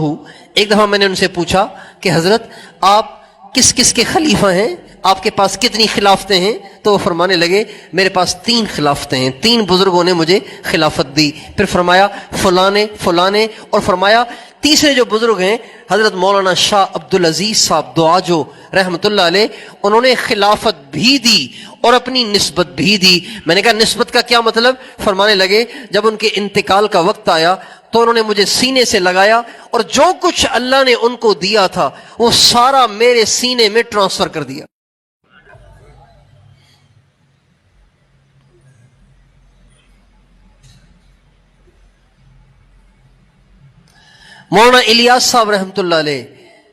ایک دفعہ میں نے ان سے پوچھا کہ حضرت آپ کس کس کے خلیفہ ہیں، آپ کے پاس کتنی خلافتیں ہیں؟ تو وہ فرمانے لگے میرے پاس 3 خلافتیں ہیں، 3 بزرگوں نے مجھے خلافت دی۔ پھر فرمایا فلانے فلانے، اور فرمایا تیسرے جو بزرگ ہیں حضرت مولانا شاہ عبدالعزیز صاحب دعاجو رحمۃ اللہ علیہ، انہوں نے خلافت بھی دی اور اپنی نسبت بھی دی۔ میں نے کہا نسبت کا کیا مطلب؟ فرمانے لگے جب ان کے انتقال کا وقت آیا تو انہوں نے مجھے سینے سے لگایا اور جو کچھ اللہ نے ان کو دیا تھا وہ سارا میرے سینے میں ٹرانسفر کر دیا۔ مولانا الیاس صاحب رحمۃ اللہ علیہ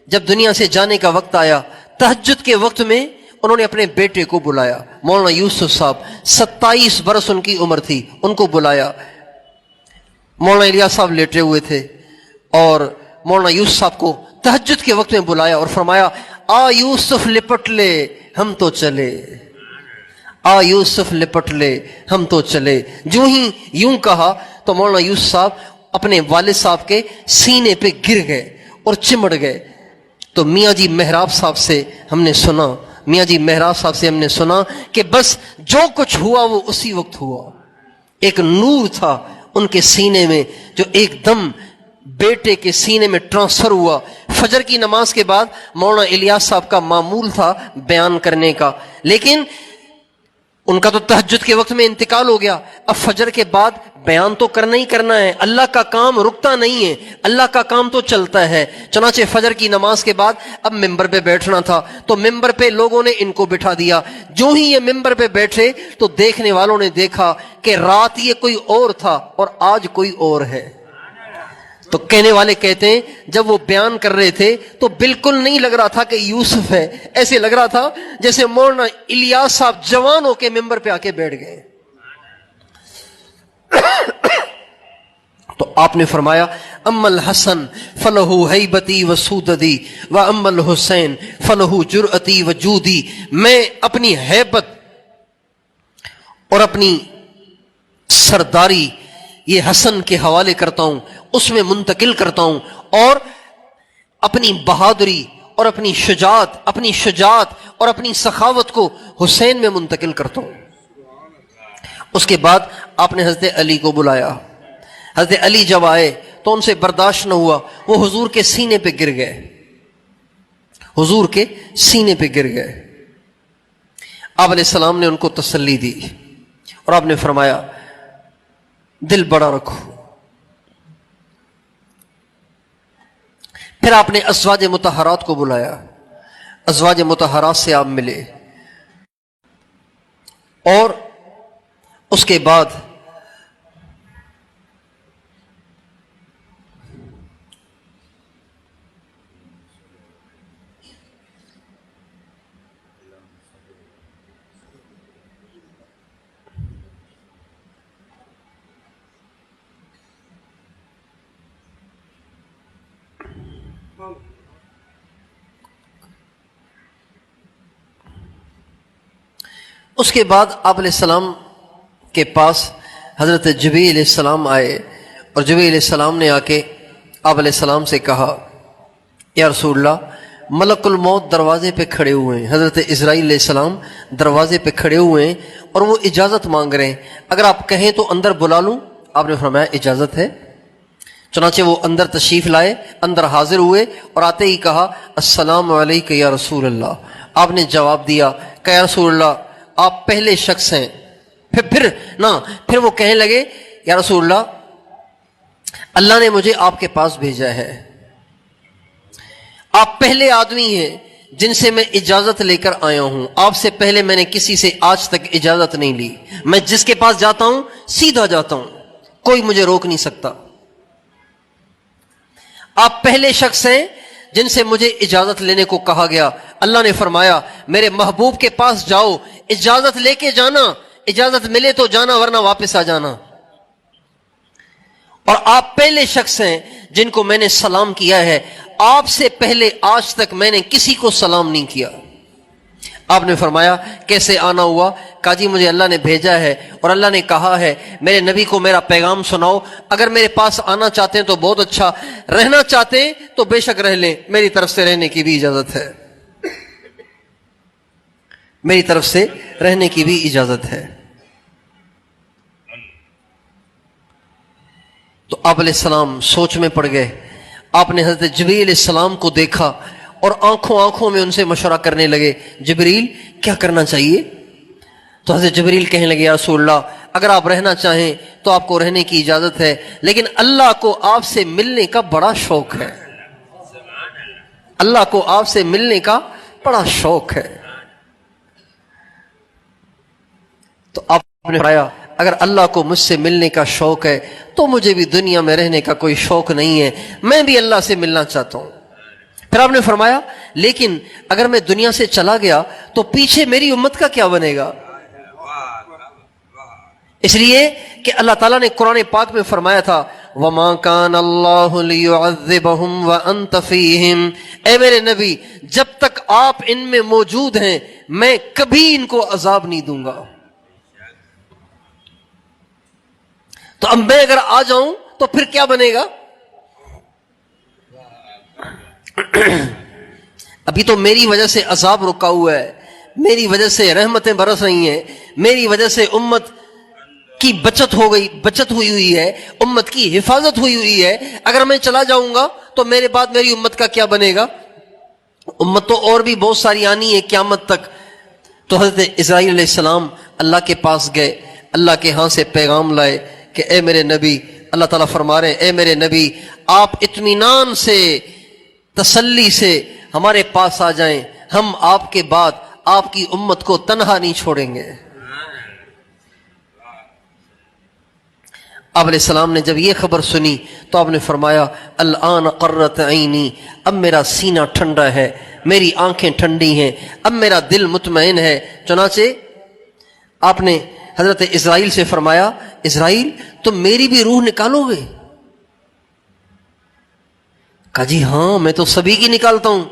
جب دنیا سے جانے کا وقت آیا، تہجد کے وقت میں انہوں نے اپنے بیٹے کو بلایا، مولانا یوسف صاحب 27 برس ان کی عمر تھی، ان کو بلایا۔ مولانا الیاس صاحب لیٹے ہوئے تھے اور مولانا یوسف صاحب کو تہجد کے وقت میں بلایا اور فرمایا آ یوسف لپٹ لے ہم تو چلے، آ یوسف لپٹ لے ہم تو چلے۔ جو ہی یوں کہا تو مولانا یوسف صاحب اپنے والد صاحب کے سینے پہ گر گئے اور چمڑ گئے۔ تو میاں جی محراب صاحب سے ہم نے سنا، میاں جی محراب صاحب سے ہم نے سنا کہ بس جو کچھ ہوا وہ اسی وقت ہوا۔ ایک نور تھا ان کے سینے میں جو ایک دم بیٹے کے سینے میں ٹرانسفر ہوا۔ فجر کی نماز کے بعد مولانا الیاس صاحب کا معمول تھا بیان کرنے کا، لیکن ان کا تو تہجد کے وقت میں انتقال ہو گیا، اب فجر کے بعد بیان تو کرنا ہی کرنا ہے، اللہ کا کام رکتا نہیں ہے، اللہ کا کام تو چلتا ہے۔ چنانچہ فجر کی نماز کے بعد اب ممبر پہ بیٹھنا تھا تو ممبر پہ لوگوں نے ان کو بٹھا دیا۔ جو ہی یہ ممبر پہ بیٹھے تو دیکھنے والوں نے دیکھا کہ رات یہ کوئی اور تھا اور آج کوئی اور ہے۔ تو کہنے والے کہتے ہیں جب وہ بیان کر رہے تھے تو بالکل نہیں لگ رہا تھا کہ یوسف ہے، ایسے لگ رہا تھا جیسے مولانا الیاس صاحب جوان ہو کے ممبر پہ آ کے بیٹھ گئے۔ تو آپ نے فرمایا اما الحسن فلہ ہیبتی و سوددی و اما الحسین فلہ جرأتی و جودی، میں اپنی ہیبت اور اپنی سرداری یہ حسن کے حوالے کرتا ہوں، اس میں منتقل کرتا ہوں، اور اپنی بہادری اور اپنی شجاعت اور اپنی سخاوت کو حسین میں منتقل کرتا ہوں۔ اس کے بعد آپ نے حضرت علی کو بلایا۔ حضرت علی جب آئے تو ان سے برداشت نہ ہوا، وہ حضور کے سینے پہ گر گئے، حضور کے سینے پہ گر گئے۔ آپ علیہ السلام نے ان کو تسلی دی اور آپ نے فرمایا دل بڑا رکھو۔ پھر آپ نے ازواج مطہرات کو بلایا، ازواج مطہرات سے آپ ملے، اور اس کے بعد آپ علیہ السلام کے پاس حضرت جبریل علیہ السلام آئے، اور جبریل علیہ السلام نے آ کے آپ علیہ السلام سے کہا یا رسول اللہ ملک الموت دروازے پہ کھڑے ہوئے ہیں، حضرت اسرائیل علیہ السلام دروازے پہ کھڑے ہوئے ہیں اور وہ اجازت مانگ رہے ہیں، اگر آپ کہیں تو اندر بلا لوں؟ آپ نے فرمایا اجازت ہے۔ چنانچہ وہ اندر تشریف لائے، اندر حاضر ہوئے اور آتے ہی کہا السلام علیکم یا رسول اللہ۔ آپ نے جواب دیا کہ یا رسول اللہ آپ پہلے شخص ہیں۔ پھر وہ کہنے لگے یا رسول اللہ اللہ نے مجھے آپ کے پاس بھیجا ہے، آپ پہلے آدمی ہیں جن سے میں اجازت لے کر آیا ہوں، آپ سے پہلے میں نے کسی سے آج تک اجازت نہیں لی، میں جس کے پاس جاتا ہوں سیدھا جاتا ہوں، کوئی مجھے روک نہیں سکتا۔ آپ پہلے شخص ہیں جن سے مجھے اجازت لینے کو کہا گیا۔ اللہ نے فرمایا میرے محبوب کے پاس جاؤ، اجازت لے کے جانا، اجازت ملے تو جانا ورنہ واپس آ جانا۔ اور آپ پہلے شخص ہیں جن کو میں نے سلام کیا ہے، آپ سے پہلے آج تک میں نے کسی کو سلام نہیں کیا۔ آپ نے فرمایا کیسے آنا ہوا؟ کہا جی مجھے اللہ نے بھیجا ہے اور اللہ نے کہا ہے میرے نبی کو میرا پیغام سناؤ، اگر میرے پاس آنا چاہتے ہیں تو بہت اچھا، رہنا چاہتے ہیں تو بے شک رہ لیں، میری طرف سے رہنے کی بھی اجازت ہے، میری طرف سے رہنے کی بھی اجازت ہے۔ تو آپ علیہ السلام سوچ میں پڑ گئے۔ آپ نے حضرت جبریل علیہ السلام کو دیکھا اور آنکھوں میں ان سے مشورہ کرنے لگے، جبریل کیا کرنا چاہیے؟ تو حضرت جبریل کہنے لگے یا رسول اللہ اگر آپ رہنا چاہیں تو آپ کو رہنے کی اجازت ہے، لیکن اللہ کو آپ سے ملنے کا بڑا شوق ہے، اللہ کو آپ سے ملنے کا بڑا شوق ہے۔ تو آپ نے فرمایا اگر اللہ کو مجھ سے ملنے کا شوق ہے تو مجھے بھی دنیا میں رہنے کا کوئی شوق نہیں ہے، میں بھی اللہ سے ملنا چاہتا ہوں۔ پھر آپ نے فرمایا لیکن اگر میں دنیا سے چلا گیا تو پیچھے میری امت کا کیا بنے گا؟ اس لیے کہ اللہ تعالیٰ نے قرآن پاک میں فرمایا تھا وَمَا كَانَ اللَّهُ لِيُعَذِّبَهُمْ وَأَنْتَ فِيهِمْ، اے میرے نبی جب تک آپ ان میں موجود ہیں میں کبھی ان کو عذاب نہیں دوں گا۔ تو اب میں اگر آ جاؤں تو پھر کیا بنے گا؟ ابھی تو میری وجہ سے عذاب رکا ہوا ہے، میری وجہ سے رحمتیں برس رہی ہیں، میری وجہ سے امت کی بچت ہوئی ہے، امت کی حفاظت ہوئی ہے، اگر میں چلا جاؤں گا تو میرے بعد میری امت کا کیا بنے گا؟ امت تو اور بھی بہت ساری آنی ہے قیامت تک۔ تو حضرت اسرائیل علیہ السلام اللہ کے پاس گئے، اللہ کے ہاں سے پیغام لائے کہ اے میرے نبی، اللہ تعالیٰ فرما رہے ہیں اے میرے نبی آپ اطمینان سے تسلی سے ہمارے پاس آ جائیں، ہم آپ کے بعد آپ کی امت کو تنہا نہیں چھوڑیں گے۔ آپ علیہ السلام نے جب یہ خبر سنی تو آپ نے فرمایا الآن قرت عینی، اب میرا سینہ ٹھنڈا ہے، میری آنکھیں ٹھنڈی ہیں، اب میرا دل مطمئن ہے۔ چنانچہ آپ نے حضرت اسرائیل سے فرمایا اسرائیل تم میری بھی روح نکالو گے؟ کہا جی ہاں میں تو سبھی کی نکالتا ہوں۔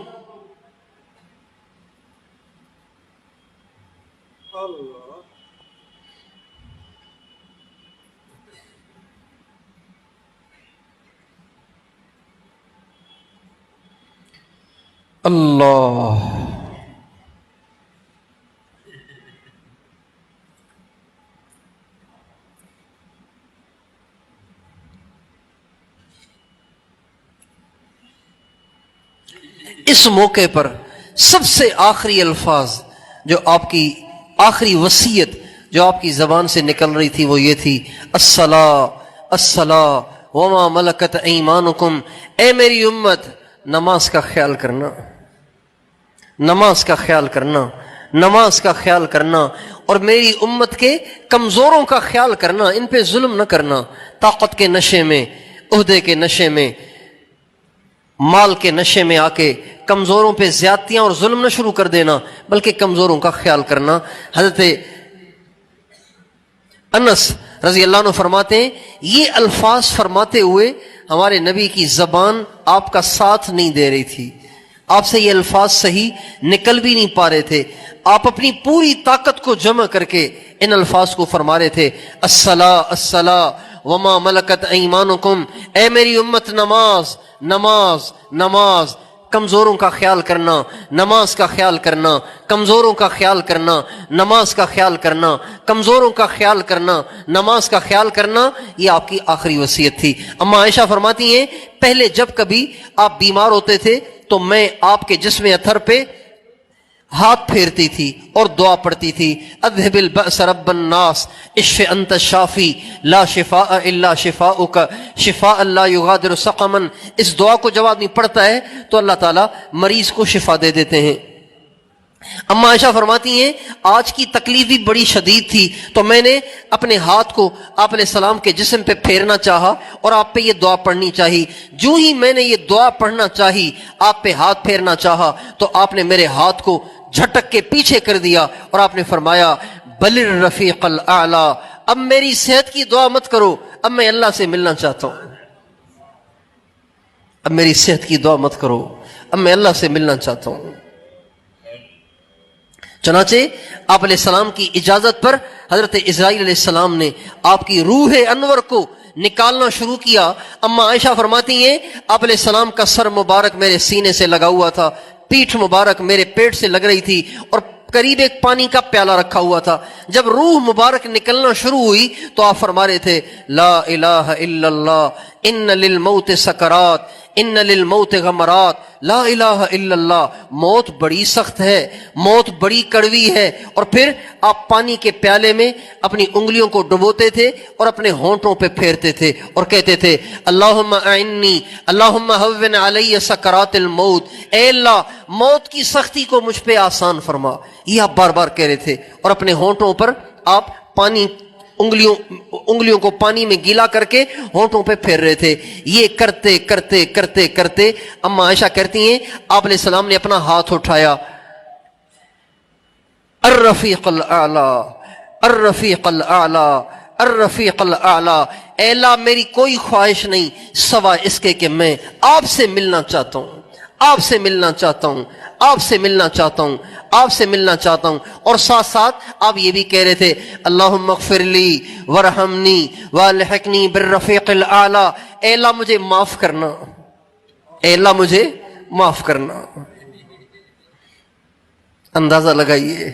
اللہ اس موقع پر سب سے آخری الفاظ جو آپ کی آخری وصیت جو آپ کی زبان سے نکل رہی تھی وہ یہ تھی الصلاۃ الصلاۃ وما ملکت ایمانکم، اے میری امت نماز کا خیال کرنا، نماز کا خیال کرنا، نماز کا خیال کرنا، اور میری امت کے کمزوروں کا خیال کرنا، ان پہ ظلم نہ کرنا، طاقت کے نشے میں، عہدے کے نشے میں، مال کے نشے میں آ کے کمزوروں پہ زیادتیاں اور ظلم نہ شروع کر دینا، بلکہ کمزوروں کا خیال کرنا۔ حضرت انس رضی اللہ عنہ فرماتے ہیں یہ الفاظ فرماتے ہوئے ہمارے نبی کی زبان آپ کا ساتھ نہیں دے رہی تھی، آپ سے یہ الفاظ صحیح نکل بھی نہیں پا رہے تھے، آپ اپنی پوری طاقت کو جمع کر کے ان الفاظ کو فرما رہے تھے الصلاۃ الصلاۃ وما ملکت ایمانکم، اے میری امت نماز نماز نماز، کمزوروں کا خیال کرنا، نماز کا خیال کرنا، کمزوروں کا خیال کرنا، نماز کا خیال کرنا، کمزوروں کا خیال کرنا، نماز کا خیال کرنا، یہ آپ کی آخری وصیت تھی۔ اما عائشہ فرماتی ہیں پہلے جب کبھی آپ بیمار ہوتے تھے تو میں آپ کے جسم اطہر پہ ہاتھ پھیرتی تھی اور دعا پڑھتی تھی اذهب البأس رب الناس اشف انت الشافی لا شفاء الا شفاؤک شفاء لا یغادر سقما۔ اس دعا کو جب آدمی پڑھتا ہے تو اللہ تعالیٰ مریض کو شفا دے دیتے ہیں۔ اما عائشہ فرماتی ہیں آج کی تکلیف بھی بڑی شدید تھی تو میں نے اپنے ہاتھ کو آپ علیہ السلام کے جسم پہ پھیرنا چاہا اور آپ پہ یہ دعا پڑھنی چاہی۔ جو ہی میں نے یہ دعا پڑھنا چاہی، آپ پہ ہاتھ پھیرنا چاہا، تو آپ نے میرے ہاتھ کو جھٹک کے پیچھے کر دیا اور آپ نے فرمایا بل الرفیق الاعلی، اب میری صحت کی دعا مت کرو، اب میں اللہ سے ملنا چاہتا ہوں، اب میری صحت کی دعا مت کرو، اب میں اللہ سے ملنا چاہتا ہوں۔ چنانچہ آپ علیہ السلام کی اجازت پر حضرت اسرائیل علیہ السلام نے آپ کی روح انور کو نکالنا شروع کیا۔ اما عائشہ فرماتی ہیں آپ علیہ السلام کا سر مبارک میرے سینے سے لگا ہوا تھا، پیٹھ مبارک میرے پیٹ سے لگ رہی تھی، اور قریب ایک پانی کا پیالہ رکھا ہوا تھا۔ جب روح مبارک نکلنا شروع ہوئی تو آپ فرما رہے تھے لا الہ الا اللہ ان للموت سکرات ان للموت غمرات، لا الہ الا اللہ، موت بڑی سخت ہے، موت بڑی کڑوی ہے۔ اور پھر آپ پانی کے پیالے میں اپنی انگلیوں کو ڈبوتے تھے اور اپنے ہونٹوں پہ پھیرتے تھے اور کہتے تھے اللہم اعنی اللہم ہون علی سکرات الموت، اے اللہ موت کی سختی کو مجھ پہ آسان فرما، یہ آپ بار بار کہہ رہے تھے، اور اپنے ہونٹوں پر آپ پانی انگلیوں کو پانی میں گیلا کر کے ہونٹوں پہ پھیر رہے تھے۔ یہ کرتے کرتے کرتے کرتے اما عائشہ کہتی ہیں آپ علیہ السلام نے اپنا ہاتھ اٹھایا الرفیق الاعلی الرفیق الاعلی الرفیق الاعلی، اے اللہ میری کوئی خواہش نہیں سوائے اس کے کہ میں آپ سے ملنا چاہتا ہوں، آپ سے ملنا چاہتا ہوں، آپ سے ملنا چاہتا ہوں، آپ سے ملنا چاہتا ہوں۔ اور ساتھ ساتھ آپ یہ بھی کہہ رہے تھے اللہم اغفر لی ورحمنی والحقنی بالرفیق الاعلی، اے اللہ مجھے معاف کرنا، اے اللہ مجھے معاف کرنا۔ اندازہ لگائیے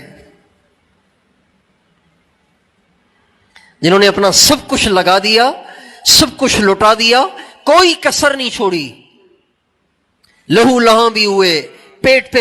جنہوں نے اپنا سب کچھ لگا دیا، سب کچھ لٹا دیا، کوئی کسر نہیں چھوڑی، لہو لہاں بھی ہوئے، پیٹ پہ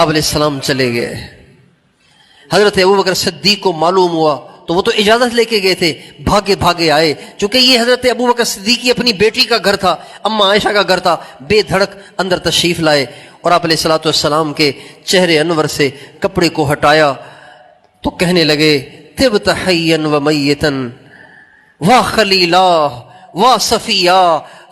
آپ علیہ السلام چلے گئے. حضرت ابوبکر صدیق کو معلوم ہوا تو وہ تو اجازت لے کے گئے تھے, بھاگے بھاگے آئے. چونکہ یہ حضرت ابوبکر صدیق کی اپنی بیٹی کا گھر تھا, اما عائشہ کا گھر تھا, بے دھڑک اندر تشریف لائے اور آپ علیہ الصلوۃ والسلام کے چہرے انور سے کپڑے کو ہٹایا تو کہنے لگے طبت حیا و میتا واہ خلیلا واہ صفیہ,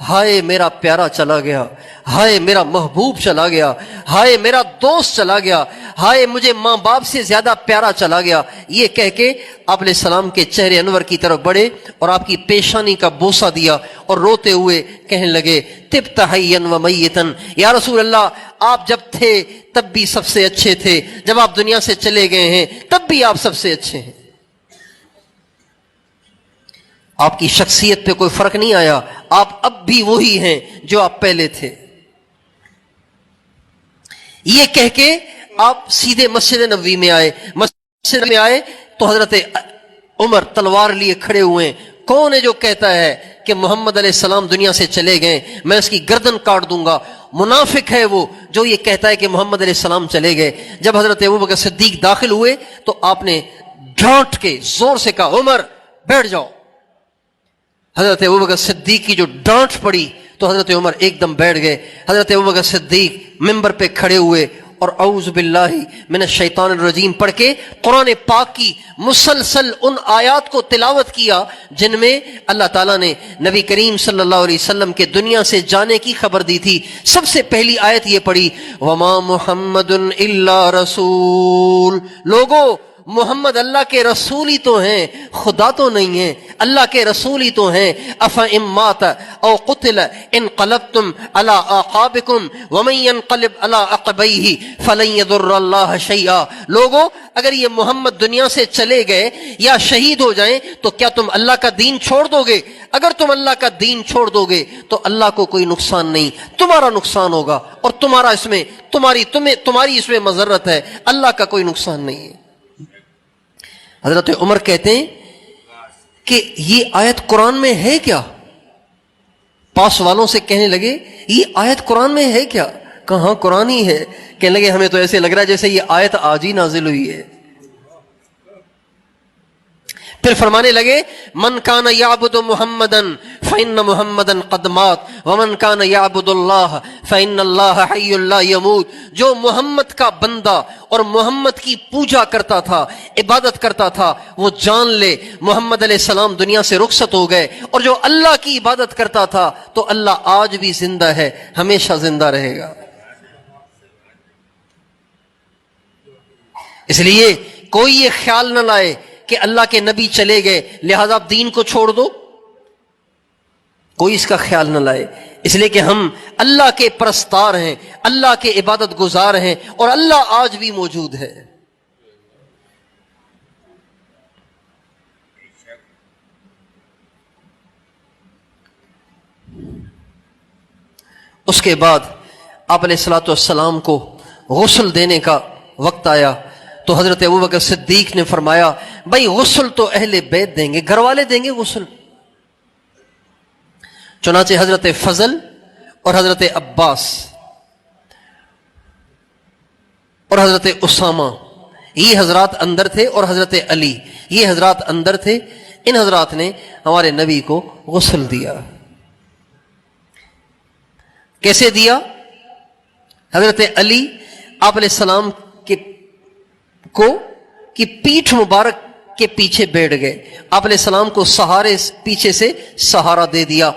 ہائے میرا پیارا چلا گیا, ہائے میرا محبوب چلا گیا, ہائے میرا دوست چلا گیا, ہائے مجھے ماں باپ سے زیادہ پیارا چلا گیا. یہ کہہ کے آپ علیہ السلام کے چہرے انور کی طرف بڑھے اور آپ کی پیشانی کا بوسہ دیا اور روتے ہوئے کہنے لگے طبت حیا و میتا, یا رسول اللہ آپ جب تھے تب بھی سب سے اچھے تھے, جب آپ دنیا سے چلے گئے ہیں تب بھی آپ سب سے اچھے ہیں. آپ کی شخصیت پہ کوئی فرق نہیں آیا, آپ اب بھی وہی ہیں جو آپ پہلے تھے. یہ کہہ کے آپ سیدھے مسجد نبوی میں آئے. مسجد میں آئے تو حضرت عمر تلوار لیے کھڑے ہوئے. کون ہے جو کہتا ہے کہ محمد علیہ السلام دنیا سے چلے گئے, میں اس کی گردن کاٹ دوں گا. منافق ہے وہ جو یہ کہتا ہے کہ محمد علیہ السلام چلے گئے. جب حضرت ابوبکر صدیق داخل ہوئے تو آپ نے ڈانٹ کے زور سے کہا عمر بیٹھ جاؤ. حضرت ابوبکر صدیق کی جو ڈانٹ پڑی تو حضرت عمر ایک دم بیٹھ گئے. حضرت ابوبکر صدیق ممبر پہ کھڑے ہوئے اور اعوذ باللہ من الشیطان الرجیم پڑھ کے قرآن پاک کی مسلسل ان آیات کو تلاوت کیا جن میں اللہ تعالیٰ نے نبی کریم صلی اللہ علیہ وسلم کے دنیا سے جانے کی خبر دی تھی. سب سے پہلی آیت یہ پڑھی وما محمد الا رسول, لوگو محمد اللہ کے رسول ہی تو ہیں, خدا تو نہیں ہیں, اللہ کے رسول ہی تو ہیں. افإن مات او قتل انقلبتم على اعقابكم ومن ينقلب على عقبيه فلن يضر الله شيئا, لوگو اگر یہ محمد دنیا سے چلے گئے یا شہید ہو جائیں تو کیا تم اللہ کا دین چھوڑ دو گے؟ اگر تم اللہ کا دین چھوڑ دو گے تو اللہ کو کوئی نقصان نہیں, تمہارا نقصان ہوگا اور تمہارا اس میں تمہاری اس میں مضرت ہے, اللہ کا کوئی نقصان نہیں ہے. حضرت عمر کہتے ہیں کہ یہ آیت قرآن میں ہے کیا؟ پاس والوں سے کہنے لگے یہ آیت قرآن میں ہے کیا؟ کہاں قرآن ہی ہے. کہنے لگے ہمیں تو ایسے لگ رہا ہے جیسے یہ آیت آج ہی نازل ہوئی ہے. پھر فرمانے لگے من کان یعبد محمدا فإن محمدا قد مات ومن کان یعبد اللہ فإن اللہ حی لا یموت, جو محمد کا بندہ اور محمد کی پوجا کرتا تھا, عبادت کرتا تھا, وہ جان لے محمد علیہ السلام دنیا سے رخصت ہو گئے, اور جو اللہ کی عبادت کرتا تھا تو اللہ آج بھی زندہ ہے, ہمیشہ زندہ رہے گا. اس لیے کوئی یہ خیال نہ لائے کہ اللہ کے نبی چلے گئے لہذا آپ دین کو چھوڑ دو, کوئی اس کا خیال نہ لائے. اس لیے کہ ہم اللہ کے پرستار ہیں, اللہ کے عبادت گزار ہیں, اور اللہ آج بھی موجود ہے. اس کے بعد آپ علیہ الصلوۃ والسلام کو غسل دینے کا وقت آیا تو حضرت ابوبکر صدیق نے فرمایا بھائی غسل تو اہل بیت دیں گے, گھر والے دیں گے غسل. چنانچہ حضرت فضل اور حضرت عباس اور حضرت اسامہ یہ حضرات اندر تھے, اور حضرت علی یہ حضرات اندر تھے. ان حضرات نے ہمارے نبی کو غسل دیا. کیسے دیا؟ حضرت علی آپ علیہ السلام کی پیٹھ مبارک کے پیچھے بیٹھ گئے, آپ علیہ السلام کو سہارے پیچھے سے سہارا دے دیا.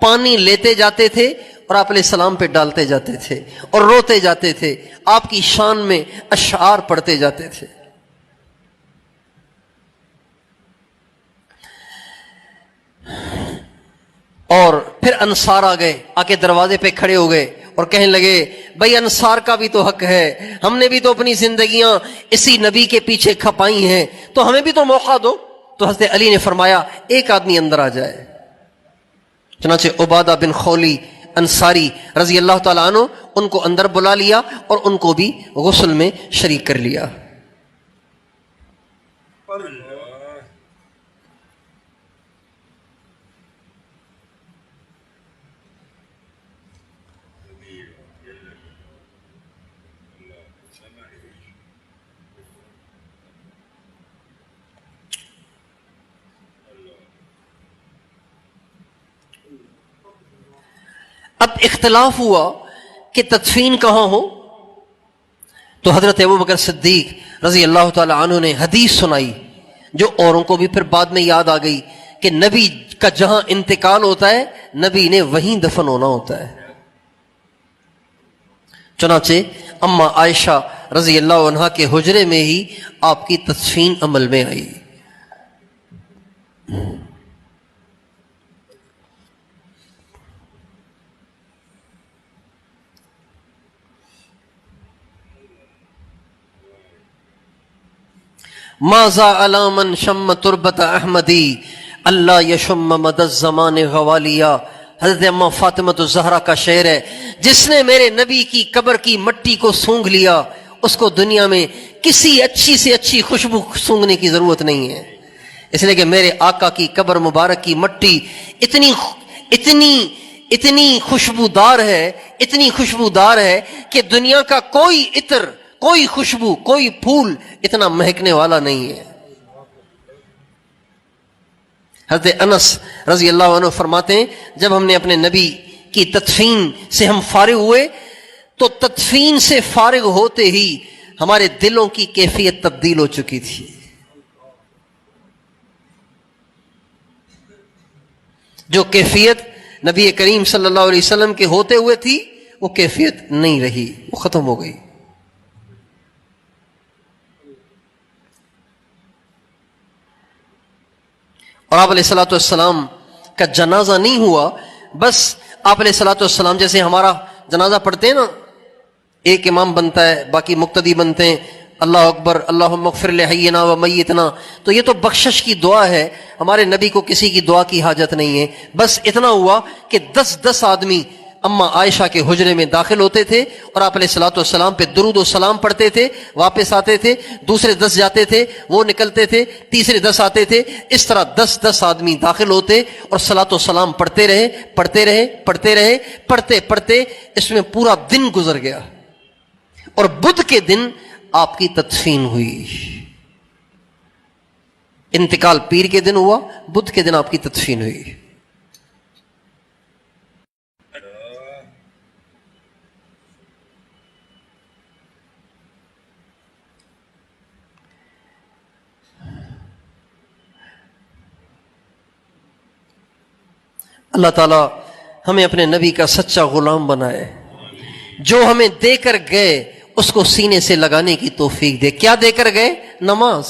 پانی لیتے جاتے تھے اور آپ علیہ السلام پہ ڈالتے جاتے تھے اور روتے جاتے تھے, آپ کی شان میں اشعار پڑھتے جاتے تھے. اور پھر انصار آ گئے, آ کے دروازے پہ کھڑے ہو گئے اور کہنے لگے بھائی انصار کا بھی تو حق ہے, ہم نے بھی تو اپنی زندگیاں اسی نبی کے پیچھے کھپائی ہیں, تو ہمیں بھی تو موقع دو. تو حضرت علی نے فرمایا ایک آدمی اندر آ جائے. چنانچہ عبادہ بن خولی انصاری رضی اللہ تعالیٰ عنہ ان کو اندر بلا لیا اور ان کو بھی غسل میں شریک کر لیا. اب اختلاف ہوا کہ تدفین کہاں ہو، تو حضرت ابوبکر صدیق رضی اللہ تعالی عنہ نے حدیث سنائی جو اوروں کو بھی پھر بعد میں یاد آ گئی کہ نبی کا جہاں انتقال ہوتا ہے نبی نے وہیں دفن ہونا ہوتا ہے۔ چنانچہ اما عائشہ رضی اللہ عنہا کے حجرے میں ہی آپ کی تدفین عمل میں آئی۔ ماذا علی من شم تربت احمدی اللہ یشم مد الزمان غوالیا، حضرت اماں فاطمۃ الزہرا کا شعر ہے، جس نے میرے نبی کی قبر کی مٹی کو سونگھ لیا اس کو دنیا میں کسی اچھی سے اچھی خوشبو سونگھنے کی ضرورت نہیں ہے، اس لیے کہ میرے آقا کی قبر مبارک کی مٹی اتنی خوشبودار ہے، اتنی خوشبودار ہے کہ دنیا کا کوئی عطر، کوئی خوشبو، کوئی پھول اتنا مہکنے والا نہیں ہے۔ حضرت انس رضی اللہ عنہ فرماتے ہیں جب ہم نے اپنے نبی کی تدفین سے ہم فارغ ہوئے تو تدفین سے فارغ ہوتے ہی ہمارے دلوں کی کیفیت تبدیل ہو چکی تھی۔ جو کیفیت نبی کریم صلی اللہ علیہ وسلم کے ہوتے ہوئے تھی وہ کیفیت نہیں رہی، وہ ختم ہو گئی۔ اور آپ علیہ الصلوۃ والسلام کا جنازہ نہیں ہوا، بس آپ علیہ الصلوۃ والسلام جیسے ہمارا جنازہ پڑھتے ہیں نا، ایک امام بنتا ہے باقی مقتدی بنتے ہیں، اللہ اکبر اللہم اغفر لحینا و میتنا، تو یہ تو بخشش کی دعا ہے، ہمارے نبی کو کسی کی دعا کی حاجت نہیں ہے۔ بس اتنا ہوا کہ 10 آدمی اما عائشہ کے حجرے میں داخل ہوتے تھے اور آپ علیہ الصلوۃ والسلام پہ درود و سلام پڑھتے تھے، واپس آتے تھے، دوسرے 10 جاتے تھے، وہ نکلتے تھے، تیسرے 10 آتے تھے، اس طرح 10 آدمی داخل ہوتے اور صلاۃ و سلام پڑھتے رہے پڑھتے اس میں پورا دن گزر گیا، اور بدھ کے دن آپ کی تدفین ہوئی۔ انتقال پیر کے دن ہوا، بدھ کے دن آپ کی تدفین ہوئی۔ اللہ تعالیٰ ہمیں اپنے نبی کا سچا غلام بنائے، جو ہمیں دے کر گئے اس کو سینے سے لگانے کی توفیق دے۔ کیا دے کر گئے؟ نماز۔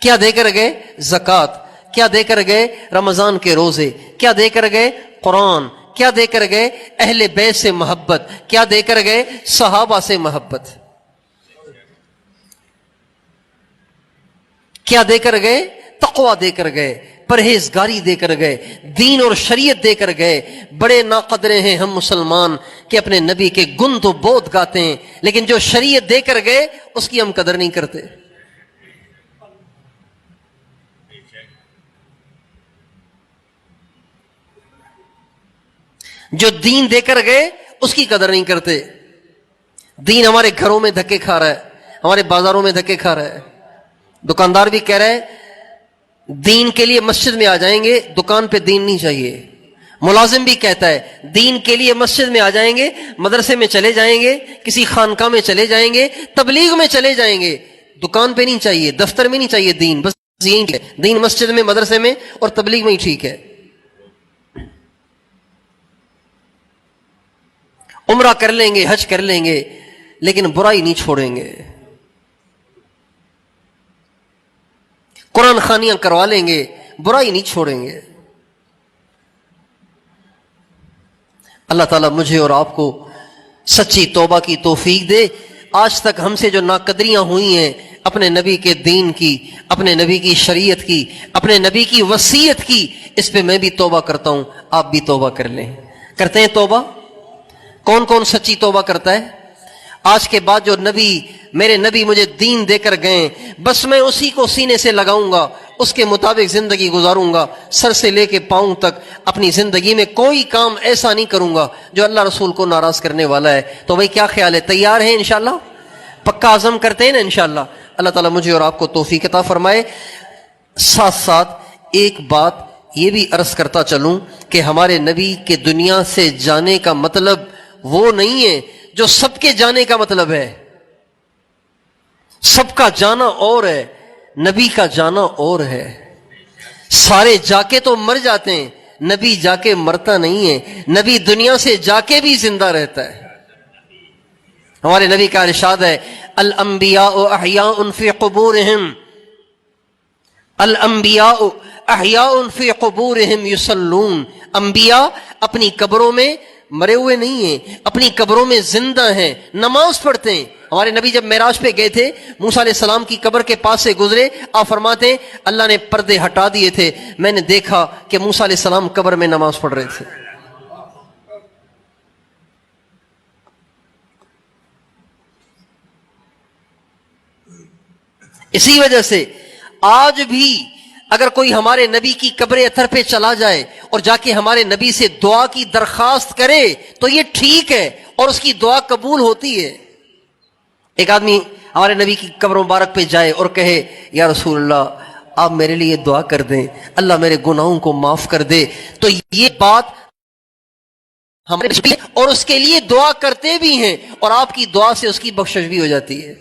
کیا دے کر گئے؟ زکوٰۃ۔ کیا دے کر گئے؟ رمضان کے روزے۔ کیا دے کر گئے؟ قرآن۔ کیا دے کر گئے؟ اہل بیت سے محبت۔ کیا دے کر گئے؟ صحابہ سے محبت۔ کیا دے کر گئے؟ تقویٰ دے کر گئے، پرہیزگاری دے کر گئے، دین اور شریعت دے کر گئے۔ بڑے ناقدرے ہیں ہم مسلمان کہ اپنے نبی کے گن تو بہت گاتے ہیں، لیکن جو شریعت دے کر گئے اس کی ہم قدر نہیں کرتے۔ جو دین دے کر گئے اس کی قدر نہیں کرتے۔ دین ہمارے گھروں میں دھکے کھا رہا ہے، ہمارے بازاروں میں دھکے کھا رہا ہے۔ دکاندار بھی کہہ رہے ہیں دین کے لیے مسجد میں آ جائیں گے، دکان پہ دین نہیں چاہیے۔ ملازم بھی کہتا ہے دین کے لیے مسجد میں آ جائیں گے، مدرسے میں چلے جائیں گے، کسی خانقاہ میں چلے جائیں گے، تبلیغ میں چلے جائیں گے، دکان پہ نہیں چاہیے، دفتر میں نہیں چاہیے دین، بس یہی ہے دین مسجد میں، مدرسے میں اور تبلیغ میں ہی ٹھیک ہے۔ عمرہ کر لیں گے، حج کر لیں گے، لیکن برائی نہیں چھوڑیں گے۔ قرآن خوانیاں کروا لیں گے، برائی نہیں چھوڑیں گے۔ اللہ تعالیٰ مجھے اور آپ کو سچی توبہ کی توفیق دے۔ آج تک ہم سے جو ناقدریاں ہوئی ہیں اپنے نبی کے دین کی، اپنے نبی کی شریعت کی، اپنے نبی کی وصیت کی، اس پہ میں بھی توبہ کرتا ہوں، آپ بھی توبہ کر لیں۔ کرتے ہیں توبہ؟ کون کون سچی توبہ کرتا ہے؟ آج کے بعد جو میرے نبی مجھے دین دے کر گئے، بس میں اسی کو سینے سے لگاؤں گا، اس کے مطابق زندگی گزاروں گا، سر سے لے کے پاؤں تک اپنی زندگی میں کوئی کام ایسا نہیں کروں گا جو اللہ رسول کو ناراض کرنے والا ہے۔ تو بھائی کیا خیال ہے، تیار ہیں انشاءاللہ؟ پکا عزم کرتے ہیں نا انشاءاللہ؟ اللہ تعالیٰ مجھے اور آپ کو توفیق عطا فرمائے۔ ساتھ ساتھ ایک بات یہ بھی عرض کرتا چلوں کہ ہمارے نبی کے دنیا سے جانے کا مطلب وہ نہیں ہے جو سب کے جانے کا مطلب ہے. سب کا جانا اور ہے، نبی کا جانا اور ہے. سارے جا کے تو مر جاتے ہیں، نبی جا کے مرتا نہیں ہے. نبی دنیا سے جا کے بھی زندہ رہتا ہے. ہمارے نبی کا ارشاد ہے الانبیاء احیاء فی قبورہم، الانبیاء احیاء فی قبورہم یصلون. انبیاء اپنی قبروں میں مرے ہوئے نہیں ہیں، اپنی قبروں میں زندہ ہیں، نماز پڑھتے ہیں. ہمارے نبی جب معراج پہ گئے تھے، موسیٰ علیہ السلام کی قبر کے پاس سے گزرے، آپ فرماتے ہیں اللہ نے پردے ہٹا دیے تھے، میں نے دیکھا کہ موسیٰ علیہ السلام قبر میں نماز پڑھ رہے تھے. اسی وجہ سے آج بھی اگر کوئی ہمارے نبی کی قبر اثر پہ چلا جائے اور جا کے ہمارے نبی سے دعا کی درخواست کرے تو یہ ٹھیک ہے اور اس کی دعا قبول ہوتی ہے. ایک آدمی ہمارے نبی کی قبر مبارک پہ جائے اور کہے یا رسول اللہ آپ میرے لیے دعا کر دیں، اللہ میرے گناہوں کو معاف کر دے، تو یہ بات ہمارے اور اس کے لیے دعا کرتے بھی ہیں اور آپ کی دعا سے اس کی بخشش بھی ہو جاتی ہے.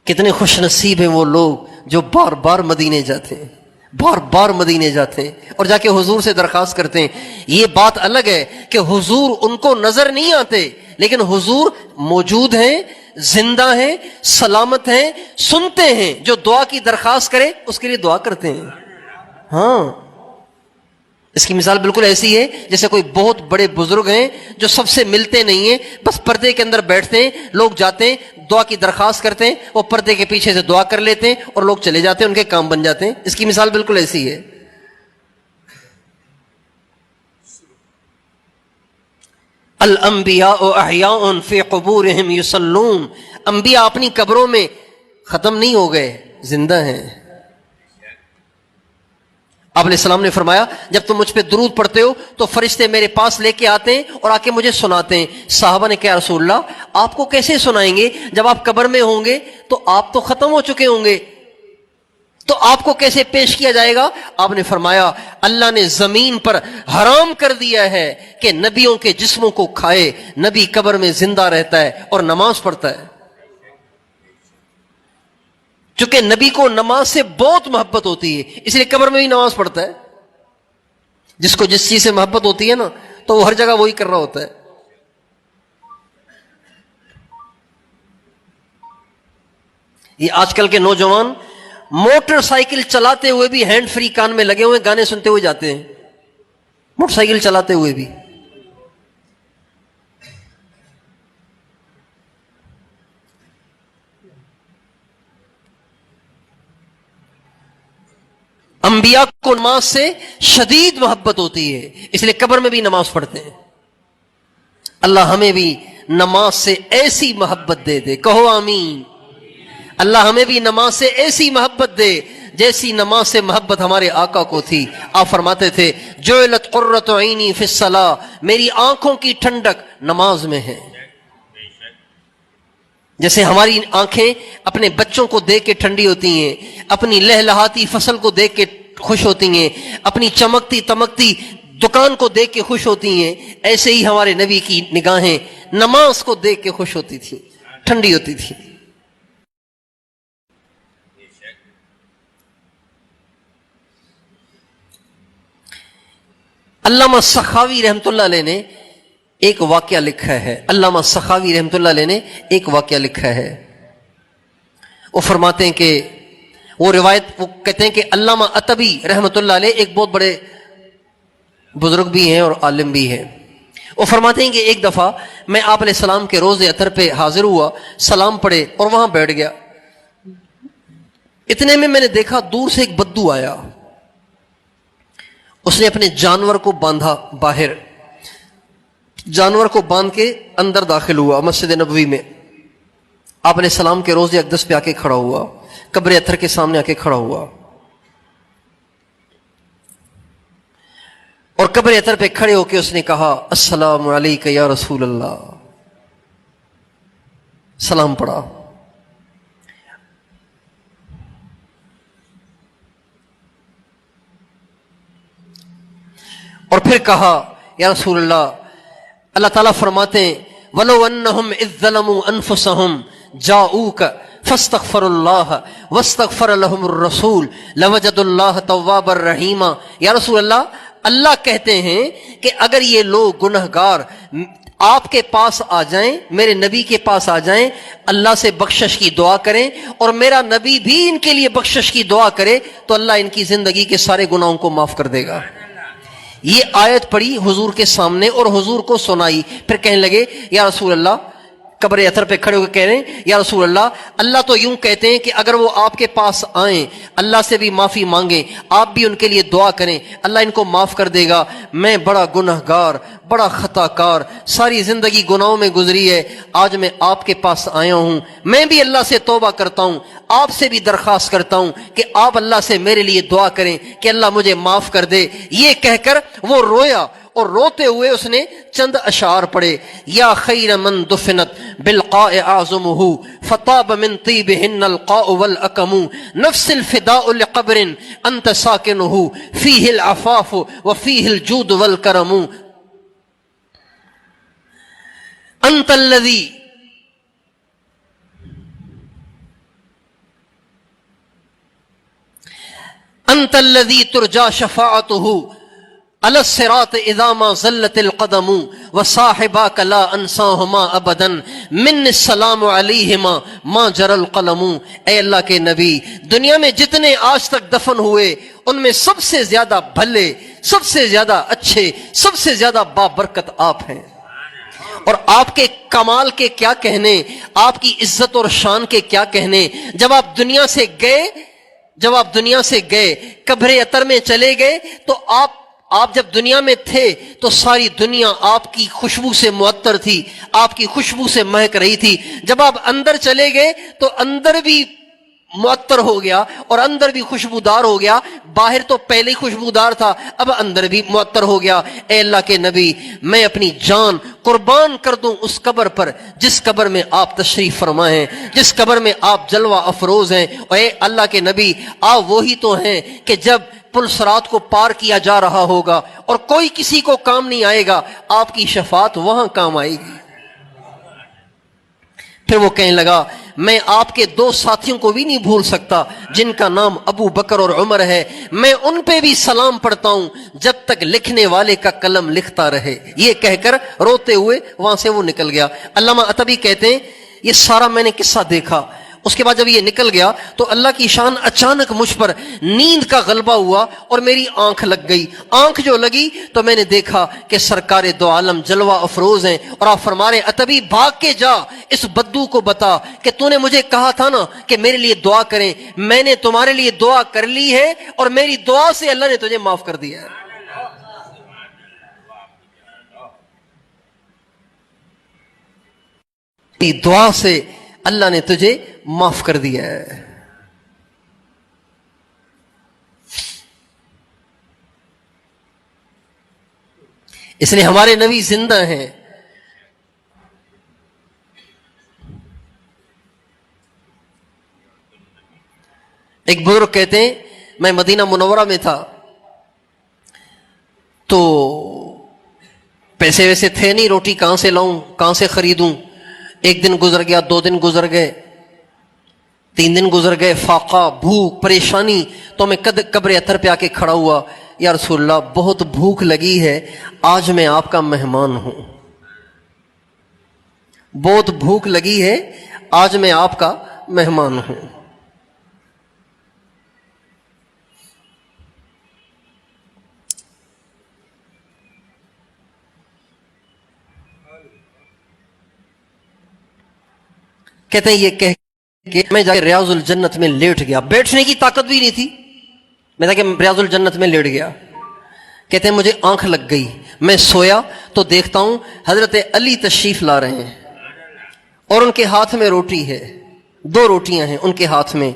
کتنے خوش نصیب ہیں وہ لوگ جو بار بار مدینے جاتے ہیں، بار بار مدینے جاتے ہیں اور جا کے حضور سے درخواست کرتے ہیں. یہ بات الگ ہے کہ حضور ان کو نظر نہیں آتے، لیکن حضور موجود ہیں، زندہ ہیں، سلامت ہیں، سنتے ہیں. جو دعا کی درخواست کرے اس کے لیے دعا کرتے ہیں. ہاں، اس کی مثال بالکل ایسی ہے جیسے کوئی بہت بڑے بزرگ ہیں جو سب سے ملتے نہیں ہیں، بس پردے کے اندر بیٹھتے ہیں، لوگ جاتے ہیں دعا کی درخواست کرتے ہیں، وہ پردے کے پیچھے سے دعا کر لیتے ہیں اور لوگ چلے جاتے ہیں، ان کے کام بن جاتے ہیں. اس کی مثال بالکل ایسی ہے. الانبیاء احیاء فی قبورہم یصلون. انبیاء اپنی قبروں میں ختم نہیں ہو گئے، زندہ ہیں. آپ علیہ السلام نے فرمایا جب تم مجھ پہ درود پڑھتے ہو تو فرشتے میرے پاس لے کے آتے ہیں اور آ کے مجھے سناتے ہیں. صحابہ نے کہا رسول اللہ آپ کو کیسے سنائیں گے، جب آپ قبر میں ہوں گے تو آپ تو ختم ہو چکے ہوں گے، تو آپ کو کیسے پیش کیا جائے گا؟ آپ نے فرمایا اللہ نے زمین پر حرام کر دیا ہے کہ نبیوں کے جسموں کو کھائے. نبی قبر میں زندہ رہتا ہے اور نماز پڑھتا ہے. چونکہ نبی کو نماز سے بہت محبت ہوتی ہے اس لیے قبر میں بھی نماز پڑھتا ہے. جس کو جس چیز سے محبت ہوتی ہے نا تو وہ ہر جگہ وہی کر رہا ہوتا ہے. یہ آج کل کے نوجوان موٹر سائیکل چلاتے ہوئے بھی ہینڈ فری کان میں لگے ہوئے گانے سنتے ہوئے جاتے ہیں، موٹر سائیکل چلاتے ہوئے بھی. انبیاء کو نماز سے شدید محبت ہوتی ہے اس لیے قبر میں بھی نماز پڑھتے ہیں. اللہ ہمیں بھی نماز سے ایسی محبت دے دے، کہو آمین. اللہ ہمیں بھی نماز سے ایسی محبت دے جیسی نماز سے محبت ہمارے آقا کو تھی. آپ فرماتے تھے جعلت قرۃ عینی فی الصلاۃ، میری آنکھوں کی ٹھنڈک نماز میں ہے. جیسے ہماری آنکھیں اپنے بچوں کو دیکھ کے ٹھنڈی ہوتی ہیں، اپنی لہلہاتی فصل کو دیکھ کے خوش ہوتی ہیں، اپنی چمکتی تمکتی دکان کو دیکھ کے خوش ہوتی ہیں، ایسے ہی ہمارے نبی کی نگاہیں نماز کو دیکھ کے خوش ہوتی تھی، ٹھنڈی ہوتی تھی. علامہ سخاوی رحمۃ اللہ علیہ نے ایک واقعہ لکھا ہے. علامہ سخاوی رحمۃ اللہ علیہ نے ایک واقعہ لکھا ہے. وہ فرماتے ہیں کہ وہ کہتے ہیں کہ علامہ عتبی رحمۃ اللہ علیہ ایک بہت بڑے بزرگ بھی ہیں اور عالم بھی ہیں. وہ فرماتے ہیں کہ ایک دفعہ میں آپ علیہ السلام کے روز اطہر پہ حاضر ہوا، سلام پڑھے اور وہاں بیٹھ گیا. اتنے میں نے دیکھا دور سے ایک بدو آیا. اس نے اپنے جانور کو باندھا، باہر جانور کو باندھ کے اندر داخل ہوا مسجد نبوی میں. آپ علیہ السلام کے روز اقدس پہ آ کے کھڑا ہوا، قبر اطہر کے سامنے آ کے کھڑا ہوا اور قبر اطہر پہ کھڑے ہو کے اس نے کہا السلام علیکہ یا رسول اللہ، سلام پڑھا. اور پھر کہا یا رسول اللہ، اللہ تعالیٰ فرماتے ہیں وَلَوْ أَنَّهُمْ إِذ ظَّلَمُوا أَنفُسَهُمْ جَاءُوكَ فَاسْتَغْفَرُوا اللَّهَ وَاسْتَغْفَرَ لَهُمُ الرَّسُولُ لَوَجَدُوا اللَّهَ تَوَّابًا رَحِيمًا۔ یا رسول اللہ کہتے ہیں کہ اگر یہ لوگ گنہگار آپ کے پاس آ جائیں، میرے نبی کے پاس آ جائیں، اللہ سے بخشش کی دعا کریں اور میرا نبی بھی ان کے لیے بخشش کی دعا کرے تو اللہ ان کی زندگی کے سارے گناہوں کو معاف کر دے گا۔ یہ آیت پڑھی حضور کے سامنے اور حضور کو سنائی، پھر کہنے لگے یا رسول اللہ، قبر اثر پہ کھڑے ہو کے کہہ رہے ہیں یا رسول اللہ تو یوں کہتے ہیں کہ اگر وہ آپ کے پاس آئیں، اللہ سے بھی معافی مانگیں، آپ بھی ان کے لیے دعا کریں، اللہ ان کو معاف کر دے گا۔ میں بڑا گنہگار، بڑا خطا کار، ساری زندگی گناہوں میں گزری ہے، آج میں آپ کے پاس آیا ہوں، میں بھی اللہ سے توبہ کرتا ہوں، آپ سے بھی درخواست کرتا ہوں کہ آپ اللہ سے میرے لیے دعا کریں کہ اللہ مجھے معاف کر دے۔ یہ کہہ کر وہ رویا اور روتے ہوئے اس نے چند اشعار پڑھے، یا خیر من دفنت بالقاء اعظمہ فطاب من طیبہن القاء والاکم نفس الفداء لقبر انت ساکنہ فیہ العفاف وفیہ الجود والکرم انت الذی انت الذی ترجا شفاعتہ علی الصراط اذا ما زلت القدم وصاحباک لا انساہما ابدا من السلام علیہما ما جر القلم۔ اے اللہ کے نبی، دنیا میں جتنے آج تک دفن ہوئے ان میں سب سے زیادہ بھلے، سب سے زیادہ اچھے، سب سے زیادہ بابرکت آپ ہیں، اور آپ کے کمال کے کیا کہنے، آپ کی عزت اور شان کے کیا کہنے۔ جب آپ دنیا سے گئے قبر اطہر میں چلے گئے تو آپ جب دنیا میں تھے تو ساری دنیا آپ کی خوشبو سے معطر تھی، آپ کی خوشبو سے مہک رہی تھی۔ جب آپ اندر چلے گئے تو اندر بھی معطر ہو گیا اور اندر بھی خوشبودار ہو گیا، باہر تو پہلے ہی خوشبودار تھا، اب اندر بھی معطر ہو گیا۔ اے اللہ کے نبی، میں اپنی جان قربان کر دوں اس قبر پر جس قبر میں آپ تشریف فرما ہیں، جس قبر میں آپ جلوہ افروز ہیں۔ اے اللہ کے نبی، آپ وہی تو ہیں کہ جب پل صراط کو پار کیا جا رہا ہوگا اور کوئی کسی کو کام نہیں آئے گا، آپ کی شفاعت وہاں کام آئے گی۔ پھر وہ کہنے لگا میں آپ کے دو ساتھیوں کو بھی نہیں بھول سکتا جن کا نام ابو بکر اور عمر ہے، میں ان پہ بھی سلام پڑھتا ہوں جب تک لکھنے والے کا قلم لکھتا رہے۔ یہ کہہ کر روتے ہوئے وہاں سے وہ نکل گیا۔ علامہ عتبی کہتے ہیں یہ سارا میں نے قصہ دیکھا، اس کے بعد جب یہ نکل گیا تو اللہ کی شان اچانک مجھ پر نیند کا غلبہ ہوا اور میری آنکھ لگ گئی۔ آنکھ جو لگی تو میں نے دیکھا کہ سرکار دو عالم جلوہ افروز ہیں، اور آپ فرما رہے عتبی بھاگ کے جا اس بدو کو بتا کہ تو نے مجھے کہا تھا نا کہ میرے لیے دعا کریں، میں نے تمہارے لیے دعا کر لی ہے اور میری دعا سے اللہ نے تجھے معاف کر دیا ہے۔ دعا سے اللہ نے تجھے معاف کر دیا ہے۔ اس لیے ہمارے نبی زندہ ہیں۔ ایک بزرگ کہتے ہیں میں مدینہ منورہ میں تھا تو پیسے ویسے تھے نہیں، روٹی کہاں سے لاؤں، کہاں سے خریدوں۔ ایک دن گزر گیا، 2 دن گزر گئے، 3 دن گزر گئے، فاقہ، بھوک، پریشانی، تو میں قبر اطہر پہ آ کے کھڑا ہوا، یا رسول اللہ بہت بھوک لگی ہے، آج میں آپ کا مہمان ہوں، بہت بھوک لگی ہے، آج میں آپ کا مہمان ہوں۔ کہتے ہیں یہ کہہ کہ میں جا کے ریاض الجنت میں لیٹ گیا، بیٹھنے کی طاقت بھی نہیں تھی، میں جا کے ریاض الجنت میں لیٹ گیا۔ کہتے ہیں مجھے آنکھ لگ گئی، میں سویا تو دیکھتا ہوں حضرت علی تشریف لا رہے ہیں اور ان کے ہاتھ میں روٹی ہے، 2 روٹیاں ہیں ان کے ہاتھ میں،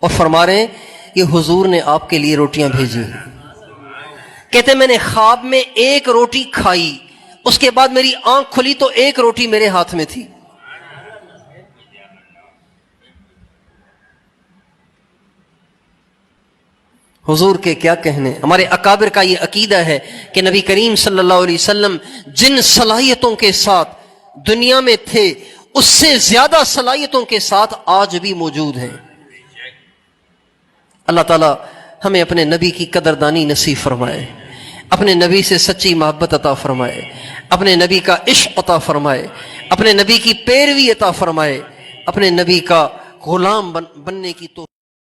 اور فرما رہے ہیں کہ حضور نے آپ کے لیے روٹیاں بھیجی ہیں۔ کہتے ہیں میں نے خواب میں 1 روٹی کھائی، اس کے بعد میری آنکھ کھلی تو 1 روٹی میرے ہاتھ میں تھی۔ حضور کے کیا کہنے. ہمارے اکابر کا یہ عقیدہ ہے کہ نبی کریم صلی اللہ علیہ وسلم جن صلاحیتوں کے ساتھ دنیا میں تھے اس سے زیادہ صلاحیتوں کے ساتھ آج بھی موجود ہیں. اللہ تعالیٰ ہمیں اپنے نبی کی قدردانی نصیب فرمائے، اپنے نبی سے سچی محبت عطا فرمائے، اپنے نبی کا عشق عطا فرمائے، اپنے نبی کی پیروی عطا فرمائے، اپنے نبی کا غلام بننے کی